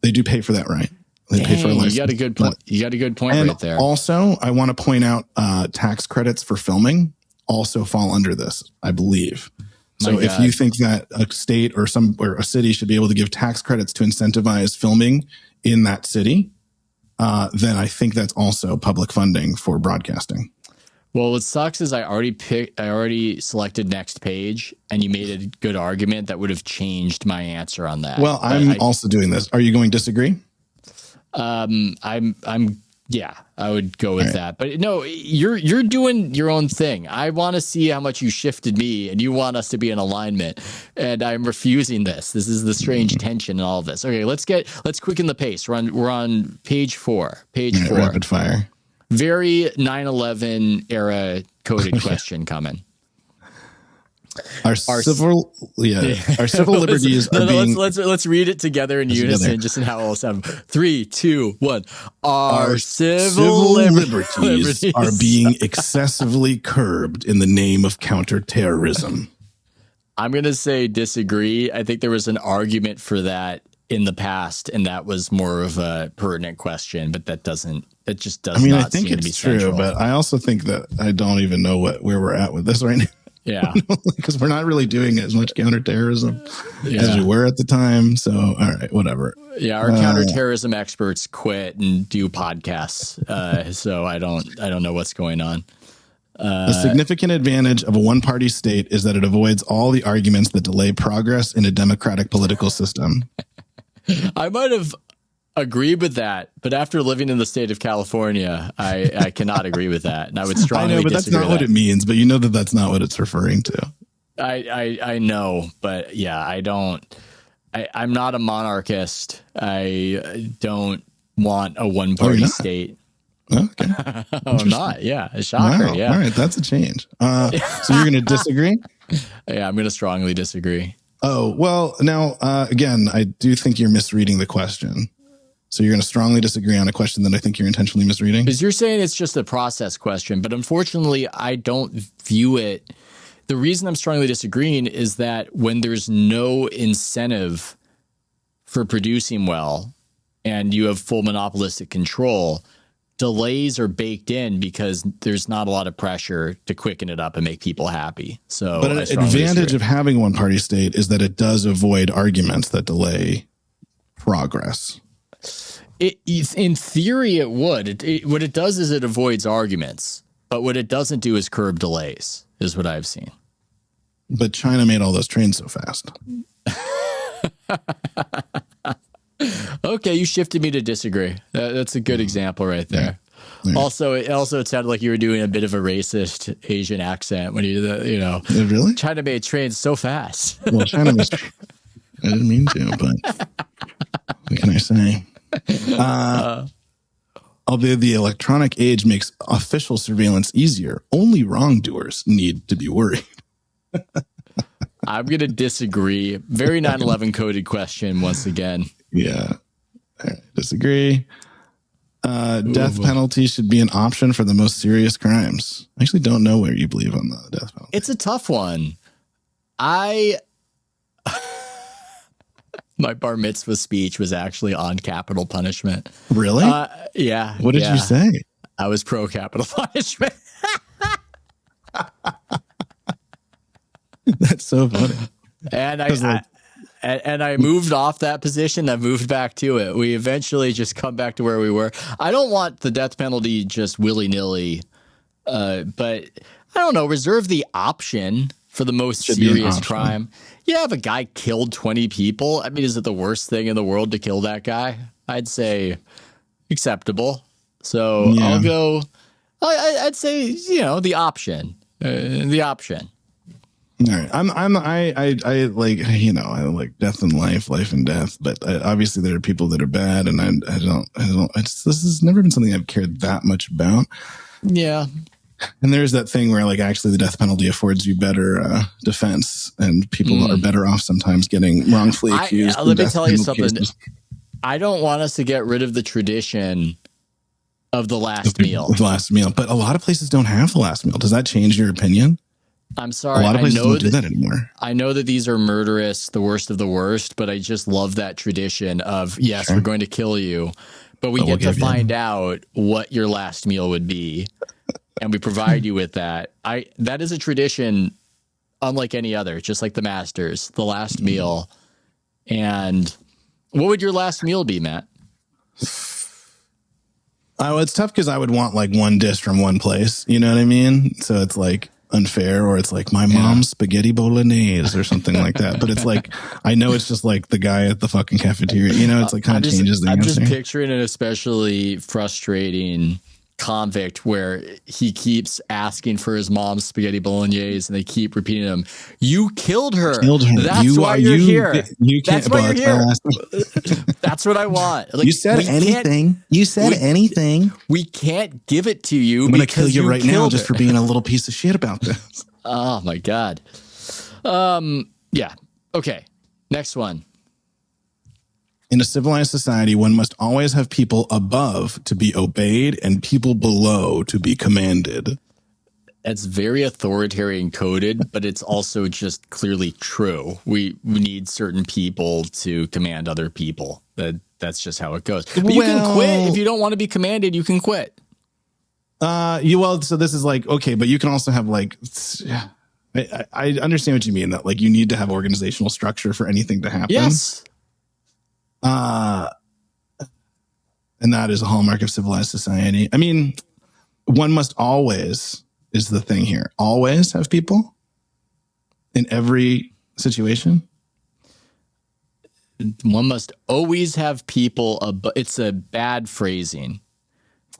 They do pay for that, right? They pay for a license. You got a good point. You got a good point right there. Also, I want to point out tax credits for filming also fall under this, I believe. So if you think that a state or a city should be able to give tax credits to incentivize filming in that city, then I think that's also public funding for broadcasting. Well, what sucks is I already selected next page, and you made a good argument that would have changed my answer on that. Well, I'm also doing this. Are you going to disagree? I would go with that. But no, you're doing your own thing. I want to see how much you shifted me, and you want us to be in alignment, and I'm refusing this. This is the strange tension in all of this. Okay, let's quicken the pace. We're on page 4. Page 4. Rapid fire. Very 9/11 era coded question coming. Our civil liberties are being. Let's read it together in unison, just in how it will sound. 3, 2, 1. Our civil liberties are being excessively curbed in the name of counterterrorism. I'm going to say disagree. I think there was an argument for that in the past, and that was more of a pertinent question, but that just does not seem to be central. True, but I also think that I don't even know where we're at with this right now. Yeah. Because we're not really doing as much counterterrorism as we were at the time. So, all right, whatever. Yeah, our counterterrorism experts quit and do podcasts. So I don't know what's going on. The significant advantage of a one-party state is that it avoids all the arguments that delay progress in a democratic political system. I might have agreed with that, but after living in the state of California, I cannot agree with that, and I would strongly disagree. I know, but that's not what it means. But you know that that's not what it's referring to. I know, but yeah, I don't. I'm not a monarchist. I don't want a one-party state. Okay. I'm not. Yeah. A shocker. Wow. Yeah. All right. That's a change. So you're going to disagree? Yeah, I'm going to strongly disagree. Oh, well, now, again, I do think you're misreading the question. So you're going to strongly disagree on a question that I think you're intentionally misreading? Because you're saying it's just a process question, but unfortunately, I don't view it. The reason I'm strongly disagreeing is that when there's no incentive for producing well and you have full monopolistic control, delays are baked in because there's not a lot of pressure to quicken it up and make people happy. So, but an advantage of having a one-party state is that it does avoid arguments that delay progress. In theory, it would. What it does is it avoids arguments, but what it doesn't do is curb delays, is what I've seen. But China made all those trains so fast. Okay, you shifted me to disagree. That's a good example right there. Yeah. Also, it sounded like you were doing a bit of a racist Asian accent when you did that. Really? China made trains so fast. Well, China was. I didn't mean to, but what can I say? Although the electronic age makes official surveillance easier, only wrongdoers need to be worried. I'm going to disagree. Very 9/11 coded question once again. Yeah, I disagree. Death penalty should be an option for the most serious crimes. I actually don't know where you believe on the death penalty. It's a tough one. My bar mitzvah speech was actually on capital punishment. Really? Yeah. What did you say? I was pro capital punishment. That's so funny. And I moved off that position. I moved back to it. We eventually just come back to where we were. I don't want the death penalty just willy-nilly, but I don't know. Reserve the option for the most serious crime. Yeah, if a guy killed 20 people, I mean, is it the worst thing in the world to kill that guy? I'd say acceptable. So yeah. I'll go. I'd say the option. The option. All right. I like death and life and death, but obviously there are people that are bad, and I don't. This has never been something I've cared that much about. Yeah. And there's that thing where actually the death penalty affords you better defense, and people are better off sometimes getting wrongfully accused. Let me tell you something. Cases. I don't want us to get rid of the tradition of the last meal. The last meal, but a lot of places don't have the last meal. Does that change your opinion? I'm sorry. A lot of places don't do that anymore. I know that these are murderous, the worst of the worst, but I just love that tradition of, yes, we're going to kill you, but we get to find out what your last meal would be, and we provide you with that. That is a tradition unlike any other, just like the Masters, the last meal. And what would your last meal be, Matt? Oh, it's tough because I would want one dish from one place. You know what I mean? So it's unfair, or it's my mom's spaghetti bolognese or something like that. But it's I know it's just the guy at the fucking cafeteria. It's kind of changes the answer. I'm just picturing an especially frustrating convict where he keeps asking for his mom's spaghetti bolognese, and they keep repeating him. You killed her. That's why you're here. That's why you're here. That's what I want. You said anything. You said anything. We can't give it to you. I'm going to kill you right now just for being a little piece of shit about this. Oh my God. Yeah. Okay. Next one. In a civilized society, one must always have people above to be obeyed and people below to be commanded. It's very authoritarian coded, but it's also just clearly true. We need certain people to command other people. That's just how it goes. But you can quit if you don't want to be commanded. You can quit. So this is okay, but you can also have I understand what you mean, that like you need to have organizational structure for anything to happen. Yes. And that is a hallmark of civilized society. I mean, one must always, is the thing here, always have people in every situation. One must always have people. It's a bad phrasing.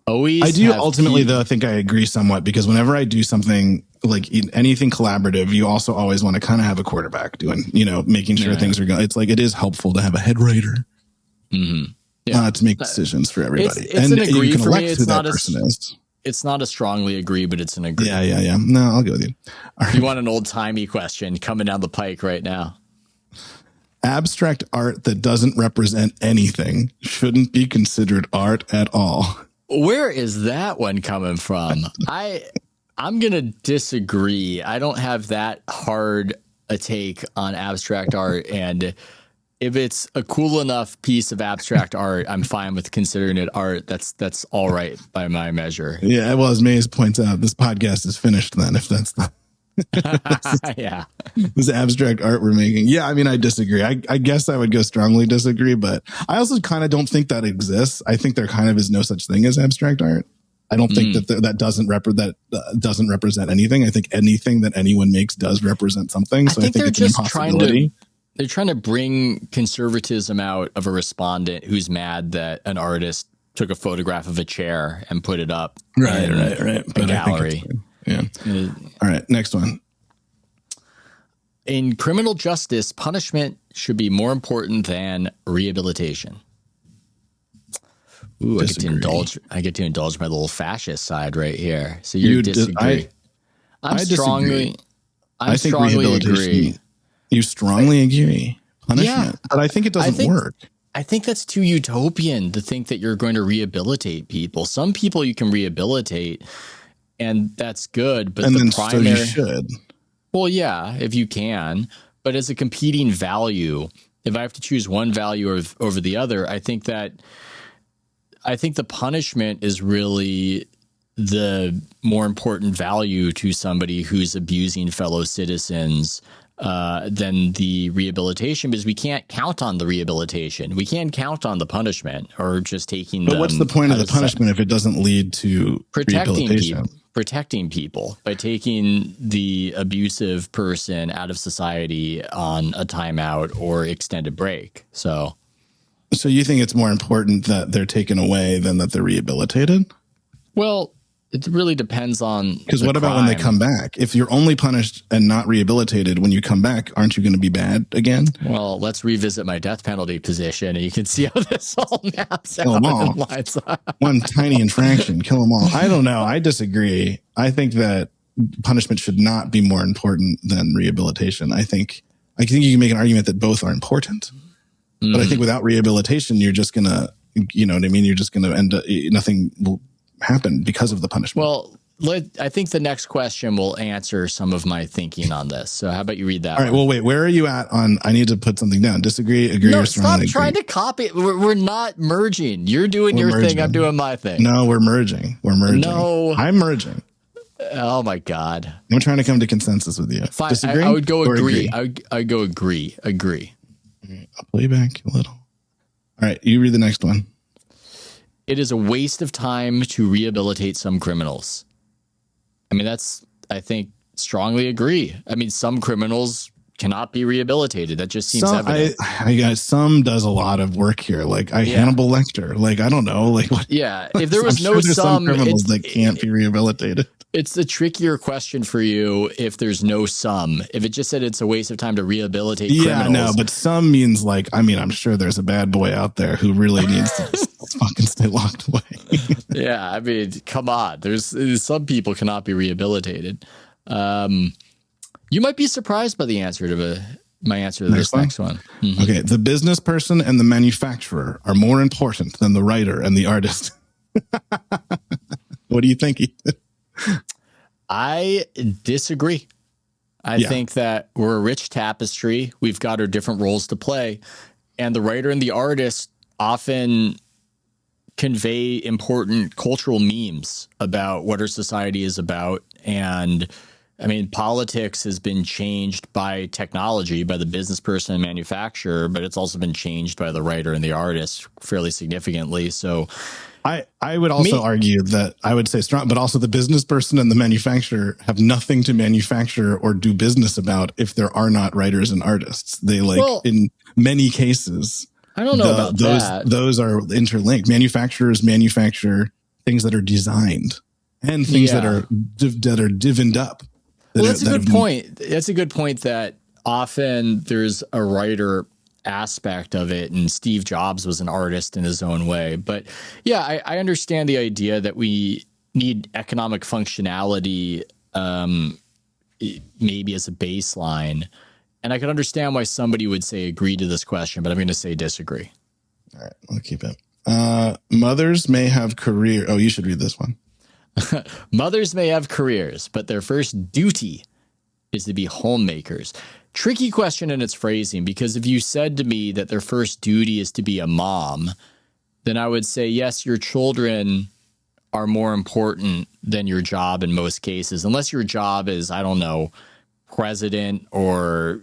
Always. I do ultimately, though, I think I agree somewhat, because whenever I do something like anything collaborative, you also always want to kind of have a quarterback doing, making sure things are going. It's like it is helpful to have a head writer to make decisions for everybody. It's an agree you can for elect me. It's who not that person is. It's not a strongly agree, but it's an agree. Yeah. No, I'll go with you. All right. You want an old timey question coming down the pike right now? Abstract art that doesn't represent anything shouldn't be considered art at all. Where is that one coming from? I'm going to disagree. I don't have that hard a take on abstract art. And if it's a cool enough piece of abstract art, I'm fine with considering it art. That's all right by my measure. Yeah, well, as Mays points out, this podcast is finished then, if that's the yeah, this abstract art we're making. Yeah, I mean, I disagree. I guess I would go strongly disagree, but I also kind of don't think that exists. I think there kind of is no such thing as abstract art. I don't think that doesn't represent anything. I think anything that anyone makes does represent something. So I think it's an impossibility. They're trying to bring conservatism out of a respondent who's mad that an artist took a photograph of a chair and put it up in a gallery. Yeah. All right. Next one. In criminal justice, punishment should be more important than rehabilitation. Ooh, I get to indulge my little fascist side right here. So you disagree. I strongly agree. You strongly agree. Punishment. Yeah, but I think it doesn't work. I think that's too utopian to think that you're going to rehabilitate people. Some people you can rehabilitate, and that's good. But so you should. Well, yeah, if you can. But as a competing value, if I have to choose one value over the other, I think the punishment is really the more important value to somebody who's abusing fellow citizens than the rehabilitation, because we can't count on the rehabilitation. We can't count on the punishment or just taking them. But what's the point of the punishment if it doesn't lead to rehabilitation? Protecting people by taking the abusive person out of society on a timeout or extended break. So you think it's more important that they're taken away than that they're rehabilitated? Well, it really depends on. Because what about when they come back? If you're only punished and not rehabilitated when you come back, aren't you going to be bad again? Well, let's revisit my death penalty position, and you can see how this all maps out. Kill them all. One tiny infraction, kill them all. I don't know. I disagree. I think that punishment should not be more important than rehabilitation. I think you can make an argument that both are important. But I think without rehabilitation, you're just going to, you know what I mean? You're just going to end up, nothing will happen because of the punishment. Well, I think the next question will answer some of my thinking on this. So how about you read that? All right. Well, wait, where are you at on, I need to put something down. Disagree, agree, or strongly stop trying to copy. We're not merging. You're doing your thing. I'm doing my thing. No, we're merging. No. I'm merging. Oh my God. I'm trying to come to consensus with you. Fine. Disagree? I would go agree. I'd go agree. I'll play back a little. All right. You read the next one. It is a waste of time to rehabilitate some criminals. I mean, I think, strongly agree. I mean, some criminals cannot be rehabilitated. That just seems evident. I guess some does a lot of work here. Like Hannibal Lecter. Like, I don't know. Like, what? Yeah. If there was some criminals that can't be rehabilitated. It's a trickier question for you if there's no sum. If it just said it's a waste of time to rehabilitate criminals. Yeah, no, but some means like, I mean, I'm sure there's a bad boy out there who really needs to fucking stay locked away. Yeah, I mean, come on. There's some people cannot be rehabilitated. You might be surprised by the answer to my answer to this next one. Mm-hmm. Okay, the business person and the manufacturer are more important than the writer and the artist. What do you think, Ethan? I disagree. I think that we're a rich tapestry. We've got our different roles to play. And the writer and the artist often convey important cultural memes about what our society is about. And I mean, politics has been changed by technology, by the business person and manufacturer, but it's also been changed by the writer and the artist fairly significantly. So I would also argue that I would say strong, but also the business person and the manufacturer have nothing to manufacture or do business about if there are not writers and artists. They in many cases, I don't know about that. Those are interlinked. Manufacturers manufacture things that are designed and things that are divined up. That's a good point. That's a good point that often there's a writer aspect of it, and Steve Jobs was an artist in his own way. But yeah, I understand the idea that we need economic functionality maybe as a baseline. And I can understand why somebody would say agree to this question, but I'm going to say disagree. All right, I'll keep it. Mothers may have career. Oh, you should read this one. Mothers may have careers, but their first duty is to be homemakers. Tricky question in its phrasing, because if you said to me that their first duty is to be a mom, then I would say, yes, your children are more important than your job in most cases, unless your job is, I don't know, president or,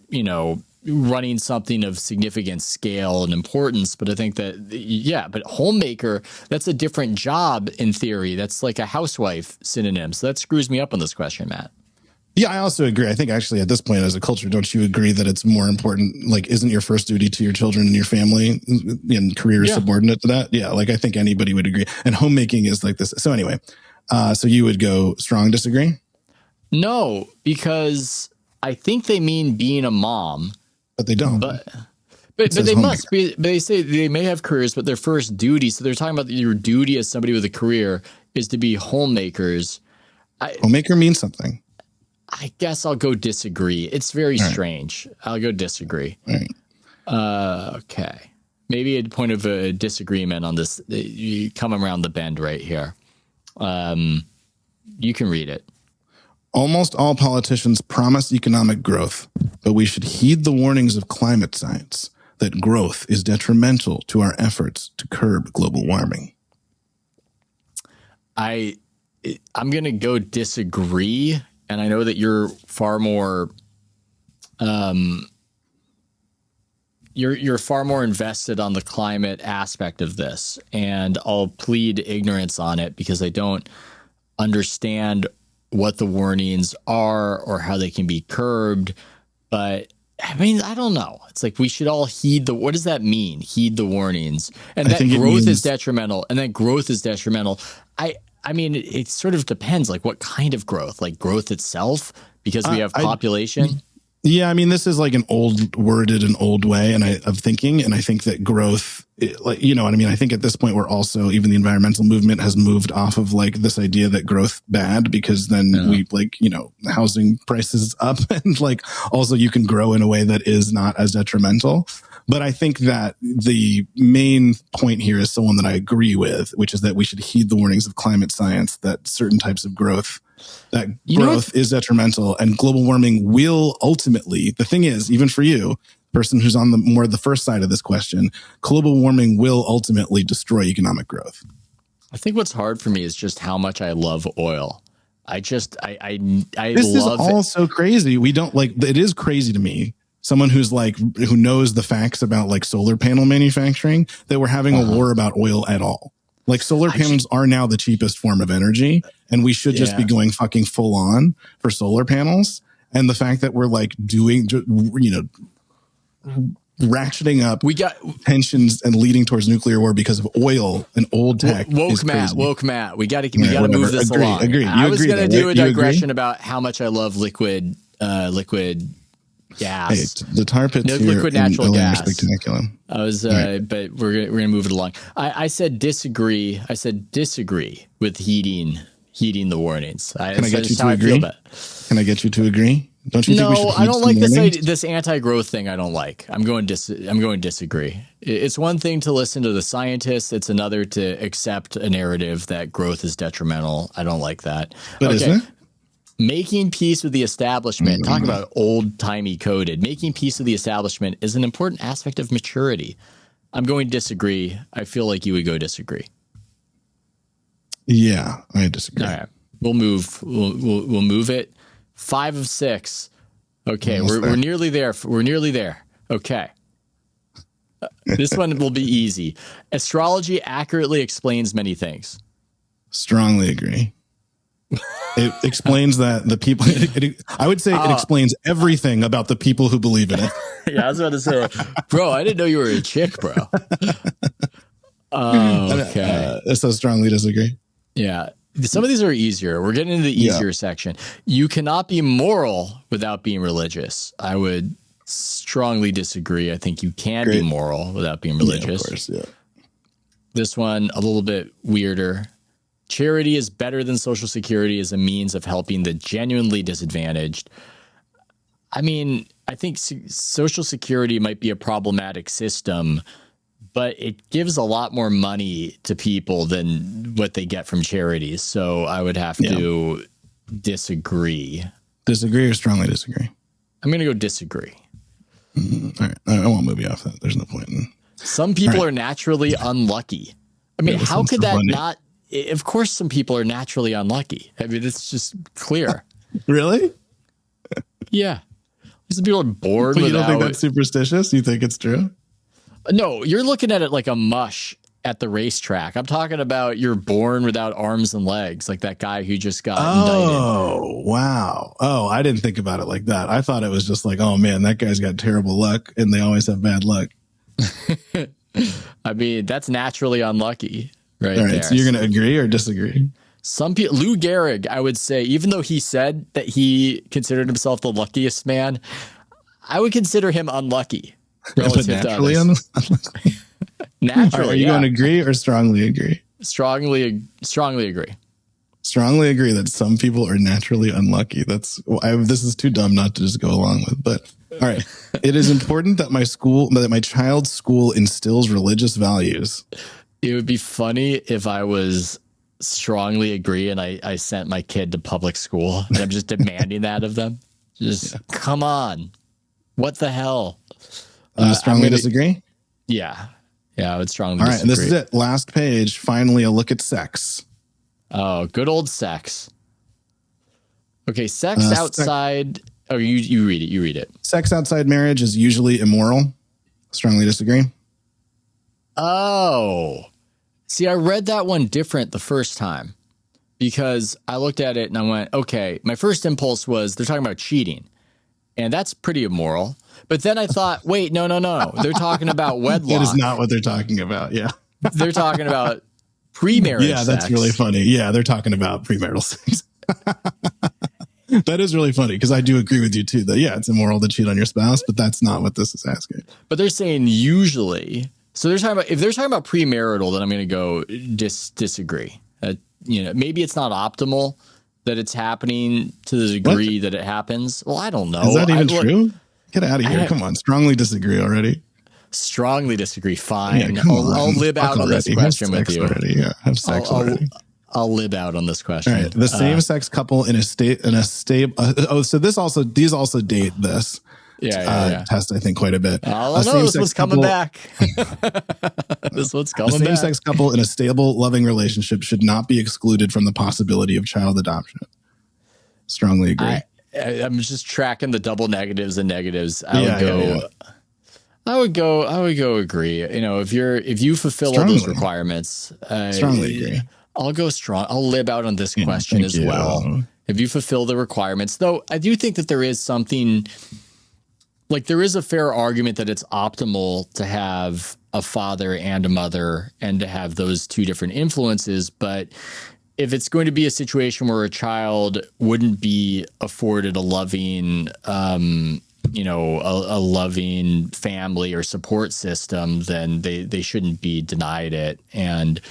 running something of significant scale and importance. But I think that, but homemaker, that's a different job in theory. That's like a housewife synonym. So that screws me up on this question, Matt. Yeah, I also agree. I think actually at this point as a culture, don't you agree that it's more important? Like, isn't your first duty to your children and your family, and career is subordinate to that? Yeah, like I think anybody would agree. And homemaking is like this. So anyway, so you would go strong disagree? No, because I think they mean being a mom. But they don't. But they must be. They say they may have careers, but their first duty. So they're talking about your duty as somebody with a career is to be homemakers. Homemaker means something. I guess I'll go disagree. It's very strange. I'll go disagree. Okay. Maybe a point of a disagreement on this. You come around the bend right here. You can read it. Almost all politicians promise economic growth, but we should heed the warnings of climate science that growth is detrimental to our efforts to curb global warming. I'm going to go disagree. And I know that you're far more, you're far more invested on the climate aspect of this, and I'll plead ignorance on it because I don't understand what the warnings are or how they can be curbed. But I mean, I don't know. It's like we should all heed what does that mean? Heed the warnings, and that growth is detrimental, and that growth is detrimental. I mean, it sort of depends, like what kind of growth, like growth itself, because we have population. Yeah, I mean, this is like an old way of thinking. And I think that growth, you know what I mean? I think at this point, we're also, even the environmental movement has moved off of like this idea that growth bad, because then housing prices up, and like also you can grow in a way that is not as detrimental. But I think that the main point here is someone that I agree with, which is that we should heed the warnings of climate science, that certain types of growth, is detrimental, and global warming will ultimately, the thing is, even for you, person who's on the first side of this question, global warming will ultimately destroy economic growth. I think what's hard for me is just how much I love oil. This is all so crazy. We don't it is crazy to me. Someone who knows the facts about like solar panel manufacturing, that we're having a war about oil at all. Like solar panels are now the cheapest form of energy, and we should just be going fucking full on for solar panels. And the fact that we're like doing, ratcheting up tensions and leading towards nuclear war because of oil and old tech. Woke Matt. We got to move this along. Agree. I was going to do a digression about how much I love liquid gas. Hey, the tar pits here liquid natural gas. Spectacular. I was, but we're gonna move it along. I said disagree. I said disagree with heeding the warnings. Can I get you to agree? Can I get you to agree? Don't you think we should? I don't like this anti-growth thing. I don't like. I'm going disagree. It's one thing to listen to the scientists. It's another to accept a narrative that growth is detrimental. I don't like that. But isn't it? Making peace with the establishment, talk about old-timey coded. Making peace with the establishment is an important aspect of maturity. I'm going to disagree. I feel like you would go disagree. Yeah, I disagree. All right. We'll move it 5 of 6. Okay, we're nearly there. We're nearly there. Okay. This one will be easy. Astrology accurately explains many things. Strongly agree. It explains that the people, I would say it explains everything about the people who believe in it. Yeah, I was about to say, bro, I didn't know you were a chick, bro. Okay. So strongly disagree. Yeah. Some of these are easier. We're getting into the easier section. You cannot be moral without being religious. I would strongly disagree. I think you can be moral without being religious. Yeah, of course, yeah. This one, a little bit weirder. Charity is better than Social Security as a means of helping the genuinely disadvantaged. I mean, I think Social Security might be a problematic system, but it gives a lot more money to people than what they get from charities. So I would have to disagree. Disagree or strongly disagree? I'm going to go disagree. All right. I won't move you off that. There's no point in. Some people are naturally unlucky. I mean, how could that not? Of course, some people are naturally unlucky. I mean, it's just clear. Really? Yeah. Some people are born without. You don't think that's superstitious? You think it's true? No, you're looking at it like a mush at the racetrack. I'm talking about you're born without arms and legs, like that guy who just got indicted. Oh, wow. Oh, I didn't think about it like that. I thought it was just like, oh man, that guy's got terrible luck and they always have bad luck. I mean, that's naturally unlucky, right? All right, there. so you're going to agree or disagree? Some people, Lou Gehrig, I would say, even though he said that he considered himself the luckiest man, I would consider him unlucky. Naturally unlucky. Naturally, are you going to agree or strongly agree? Strongly agree. Strongly agree that some people are naturally unlucky. This is too dumb not to just go along with. But all right, it is important that my child's school instills religious values. It would be funny if I was strongly agree and I sent my kid to public school and I'm just demanding that of them. Come on, what the hell? Strongly disagree? Yeah, I would strongly disagree. All right, and this is it. Last page. Finally, a look at sex. Oh, good old sex. Okay, sex outside. You read it. You read it. Sex outside marriage is usually immoral. Strongly disagree. Oh, see, I read that one different the first time because I looked at it and I went, okay, my first impulse was they're talking about cheating. And that's pretty immoral. But then I thought, wait, no. They're talking about wedlock. That is not what they're talking about. Yeah. They're talking about premarital sex. That's really funny. Yeah, they're talking about premarital sex. That is really funny because I do agree with you too that, it's immoral to cheat on your spouse, but that's not what this is asking. But they're saying usually. So they're talking about, if they're talking about premarital, then I'm going to go disagree. Maybe it's not optimal that it's happening to the degree that it happens. Well, I don't know. Is that even true? Get out of here. Come on. Strongly disagree already. Strongly disagree. Fine. Yeah, I'll live out on this question with you. Yeah, have sex already. I'll live out on this question. All right. The same-sex couple in a stable. So these also date this. Test, I think, quite a bit. Oh, no, this one's coming back. This one's coming back. A same-sex couple in a stable, loving relationship should not be excluded from the possibility of child adoption. Strongly agree. I'm just tracking the double negatives and negatives. I would go agree. If you fulfill all those requirements, strongly agree. I'll go strong. I'll live out on this question as well. If you fulfill the requirements, though, I do think that there is something. Like there is a fair argument that it's optimal to have a father and a mother and to have those two different influences. But if it's going to be a situation where a child wouldn't be afforded a loving, a loving family or support system, then they shouldn't be denied it. And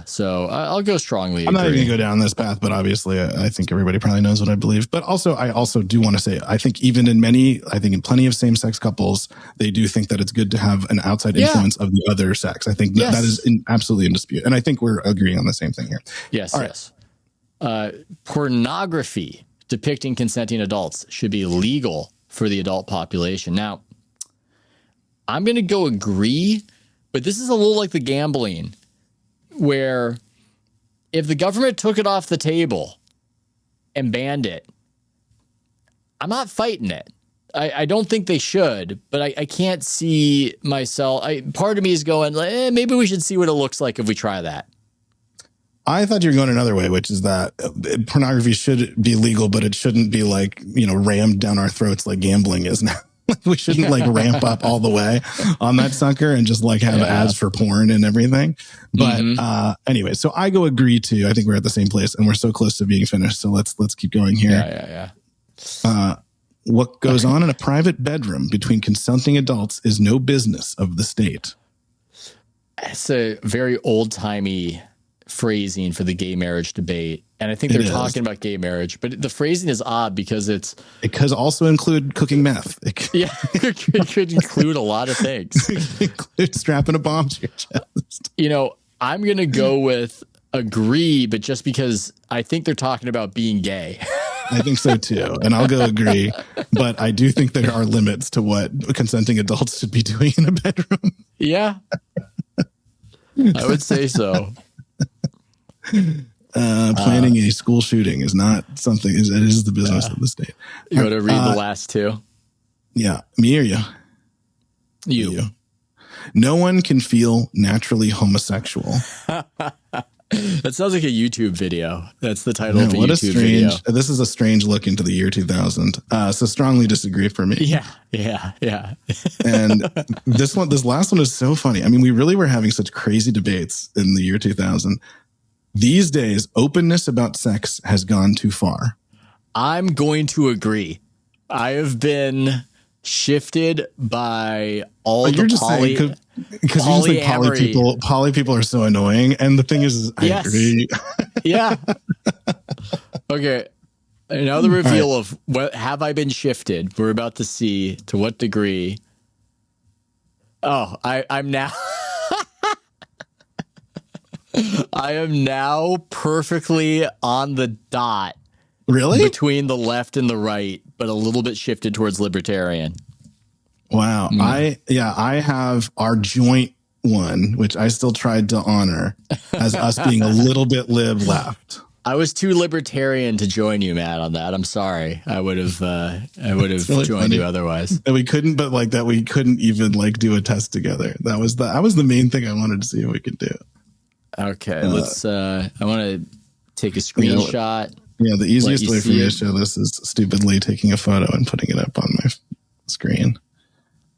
so I'll go strongly. I'm not even going to go down this path, but obviously I think everybody probably knows what I believe. But also, I also do want to say, I think in plenty of same-sex couples, they do think that it's good to have an outside influence of the other sex. I think that is absolutely in dispute. And I think we're agreeing on the same thing here. Yes, pornography depicting consenting adults should be legal for the adult population. Now, I'm going to go agree, but this is a little like the gambling, where if the government took it off the table and banned it, I'm not fighting it. I don't think they should, but I can't see myself. Part of me is going, maybe we should see what it looks like if we try that. I thought you were going another way, which is that pornography should be legal, but it shouldn't be like, rammed down our throats like gambling is now. We shouldn't like ramp up all the way on that sucker and just like have ads for porn and everything. But anyway, so I go agree to. I think we're at the same place and we're so close to being finished. So let's keep going here. What goes on in a private bedroom between consenting adults is no business of the state. It's a very old-timey phrasing for the gay marriage debate. And I think they're talking about gay marriage, but the phrasing is odd because it could also include cooking meth. It could include a lot of things. It could include strapping a bomb to your chest. I'm going to go with agree, but just because I think they're talking about being gay. I think so too. And I'll go agree. But I do think there are limits to what consenting adults should be doing in a bedroom. Yeah. I would say so. Planning a school shooting is not something. It is the business of the state. You want to read the last two? Yeah, me or you? You. No one can feel naturally homosexual. That sounds like a YouTube video. That's the title of a YouTube video. This is a strange look into the year 2000. So strongly disagree for me. Yeah. And this last one is so funny. I mean, we really were having such crazy debates in the year 2000. These days, openness about sex has gone too far. I'm going to agree. I have been shifted by all the polyamory. Poly people are so annoying. And the thing is I agree. Yeah. Okay. Now the reveal of what have I been shifted? We're about to see to what degree. Oh, I'm now. I am now perfectly on the dot. Really? Between the left and the right, but a little bit shifted towards libertarian. Wow. I have our joint one, which I still tried to honor as us being a little bit lib left. I was too libertarian to join you, Matt, on that. I'm sorry. I would have really joined you otherwise. And we couldn't even like do a test together. That was the main thing I wanted to see if we could do. Okay, let's. I want to take a screenshot. The easiest way for me to show this is stupidly taking a photo and putting it up on my screen.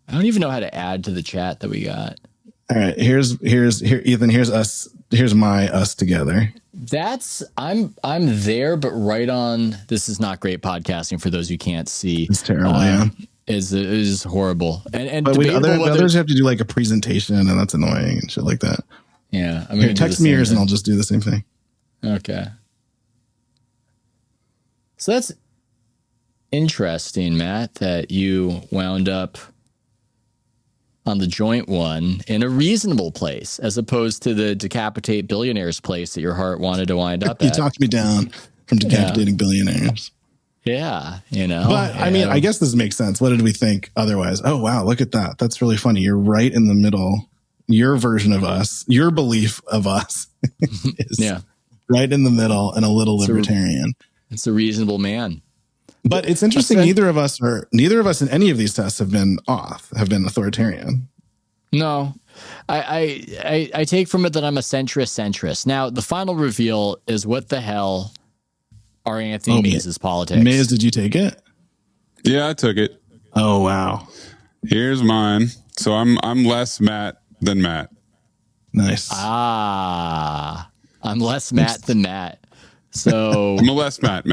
I don't even know how to add to the chat that we got. All right, here, Ethan. Here's us. Here's us together. I'm there, but right on. This is not great podcasting for those who can't see. It's terrible. Is horrible. And but others have to do like a presentation, and that's annoying and shit like that. Yeah, I'm gonna text me yours and I'll just do the same thing. Okay. So that's interesting, Matt, that you wound up on the joint one in a reasonable place as opposed to the decapitate billionaires place that your heart wanted to wind up at. You talked me down from decapitating billionaires. Yeah, But I mean, I guess this makes sense. What did we think otherwise? Oh, wow, look at that. That's really funny. You're right in the middle. Your version of us, your belief of us is right in the middle and a little libertarian. It's a reasonable man. But it's interesting. Neither of us in any of these tests have been authoritarian. No, I take from it that I'm a centrist. Now, the final reveal is what the hell are Anthony Mays' politics? Mays, did you take it? Yeah, I took it. Oh, wow. Here's mine. So I'm less Matt than Matt. Nice. I'm less Matt than Matt. So I'm a less Matt.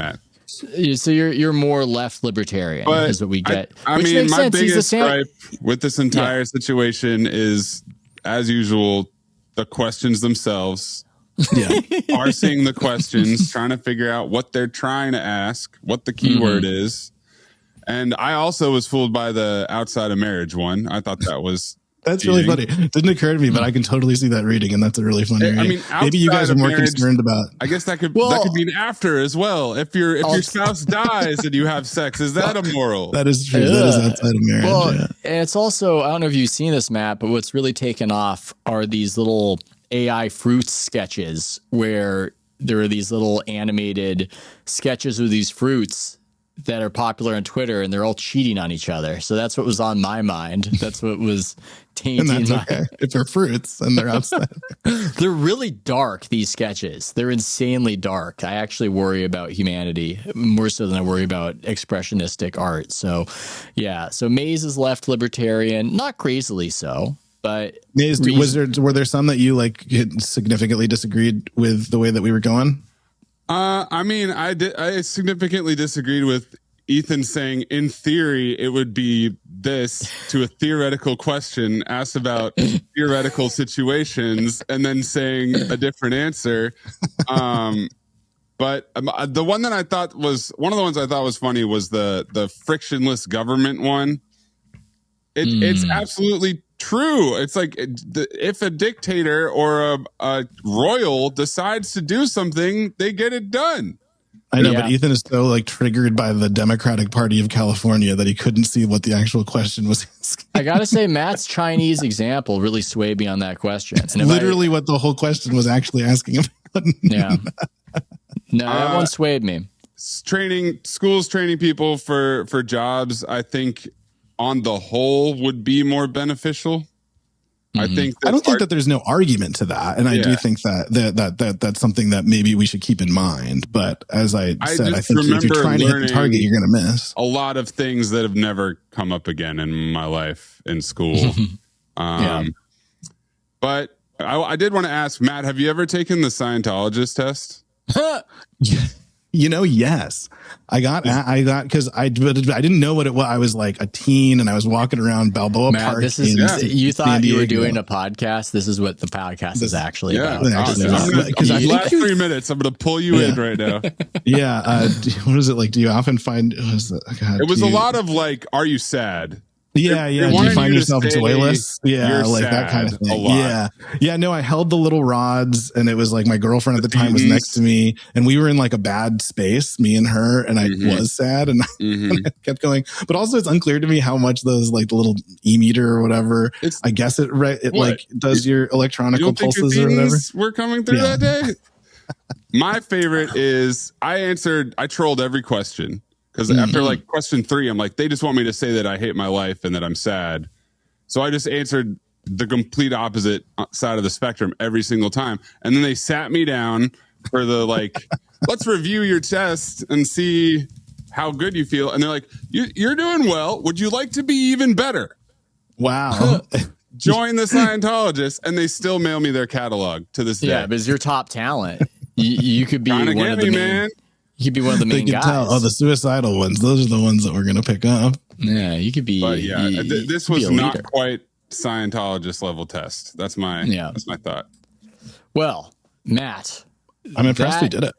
So you're more left libertarian, but is what we get. I mean, my biggest gripe with this entire situation is, as usual, the questions themselves. Yeah, parsing the questions, trying to figure out what they're trying to ask, what the keyword is. And I also was fooled by the outside of marriage one. I thought that was That's cheating. Really funny. It didn't occur to me, but I can totally see that reading, and that's a really funny reading. I mean, maybe you guys are more concerned about. I guess that could be an after as well. If your spouse dies and you have sex, is that immoral? That is true. That is outside of marriage. Well, and it's also, I don't know if you've seen this, Matt, but what's really taken off are these little AI fruits sketches where there are these little animated sketches of these fruits that are popular on Twitter, and they're all cheating on each other. So that's what was on my mind. That's what was tainting. And that's okay. If they're fruits and they're outside. They're really dark, these sketches. They're insanely dark. I actually worry about humanity more so than I worry about expressionistic art. So, yeah. So Maze is left libertarian, not crazily so, but Maze, were there some that you like significantly disagreed with the way that we were going? I mean, I significantly disagreed with Ethan saying, in theory, it would be this to a theoretical question asked about theoretical situations, and then saying a different answer. But the one that I thought was one of the ones I thought was funny was the frictionless government one. It's absolutely true. It's like if a dictator or a royal decides to do something, they get it done. I know, but Ethan is so like triggered by the Democratic Party of California that he couldn't see what the actual question was. I gotta say, Matt's Chinese example really swayed me on that question. It's literally what the whole question was actually asking about. Yeah. No, that one swayed me. Schools training people for jobs, I think on the whole would be more beneficial. I think I don't think that there's no argument to that, and I do think that that's something that maybe we should keep in mind. But as I said, I think if you're trying to hit the target, you're going to miss a lot of things that have never come up again in my life in school. But I did want to ask Matt: have you ever taken the Scientologist test? You know, yes, I got because I didn't know what it was. I was like a teen and I was walking around Balboa Park. This is you thought you were doing a podcast. This is what the podcast is actually about. Because the last 3 minutes, I'm going to pull you in right now. What is it like? Do you often find it was a lot of like, are you sad? Yeah. Do you find yourself joyless? Yeah, like that kind of thing. Yeah. No, I held the little rods, and it was like my girlfriend at the time was next to me, and we were in like a bad space, me and her, and I was sad, and I kept going. But also, it's unclear to me how much those like the little e-meter or whatever. I guess it like does your electronical pulses or whatever. We're coming through that day. My favorite is I trolled every question. Because after like question 3, I'm like, they just want me to say that I hate my life and that I'm sad. So I just answered the complete opposite side of the spectrum every single time. And then they sat me down for the like, let's review your test and see how good you feel. And they're like, you're doing well. Would you like to be even better? Wow. Join the Scientologist. And they still mail me their catalog to this day. Yeah, because you're top talent. You could be one of the man. You could be one of the main guys. Oh, the suicidal ones. Those are the ones that we're going to pick up. Yeah, you could be. But this was not quite Scientologist level test. That's my thought. Well, Matt, I'm impressed we did it.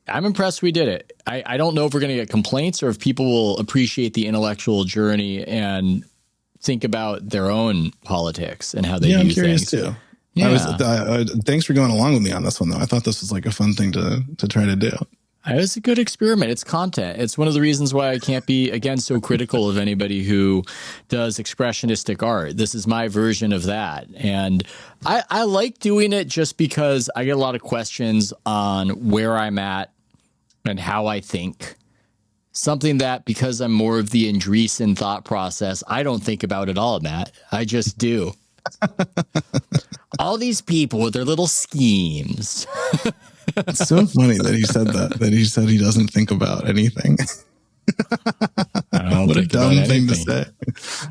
I'm impressed we did it. I don't know if we're going to get complaints or if people will appreciate the intellectual journey and think about their own politics and how they do I'm curious things. Too. Yeah. Thanks for going along with me on this one, though. I thought this was like a fun thing to try to do. It was a good experiment. It's content. It's one of the reasons why I can't be, again, so critical of anybody who does expressionistic art. This is my version of that. And I like doing it just because I get a lot of questions on where I'm at and how I think. Something that, because I'm more of the Andreessen thought process, I don't think about at all, Matt. I just do. All these people with their little schemes. It's so funny that he said that he said he doesn't think about anything. What a dumb thing to say.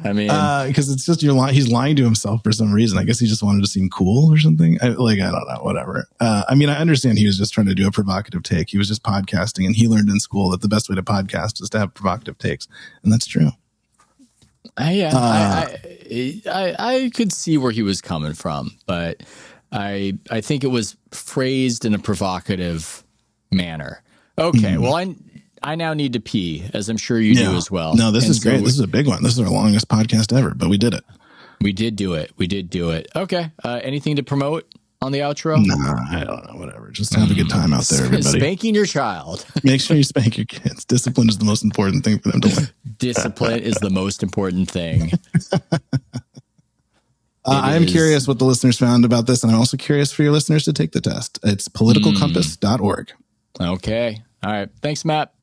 I mean, because it's just he's lying to himself for some reason. I guess he just wanted to seem cool or something. I don't know, whatever. I mean, I understand he was just trying to do a provocative take. He was just podcasting, and he learned in school that the best way to podcast is to have provocative takes, and that's true. I could see where he was coming from, but I think it was phrased in a provocative manner. Okay, well, I now need to pee, as I'm sure you do as well. No, this is great. This is a big one. This is our longest podcast ever, but we did it. We did do it. Okay, anything to promote on the outro? Nah, I don't know. Whatever. Just have a good time out there, everybody. Spanking your child. Make sure you spank your kids. Discipline is the most important thing for them to learn. Discipline is the most important thing. I am curious what the listeners found about this, and I'm also curious for your listeners to take the test. It's politicalcompass.org. Okay. All right. Thanks, Matt.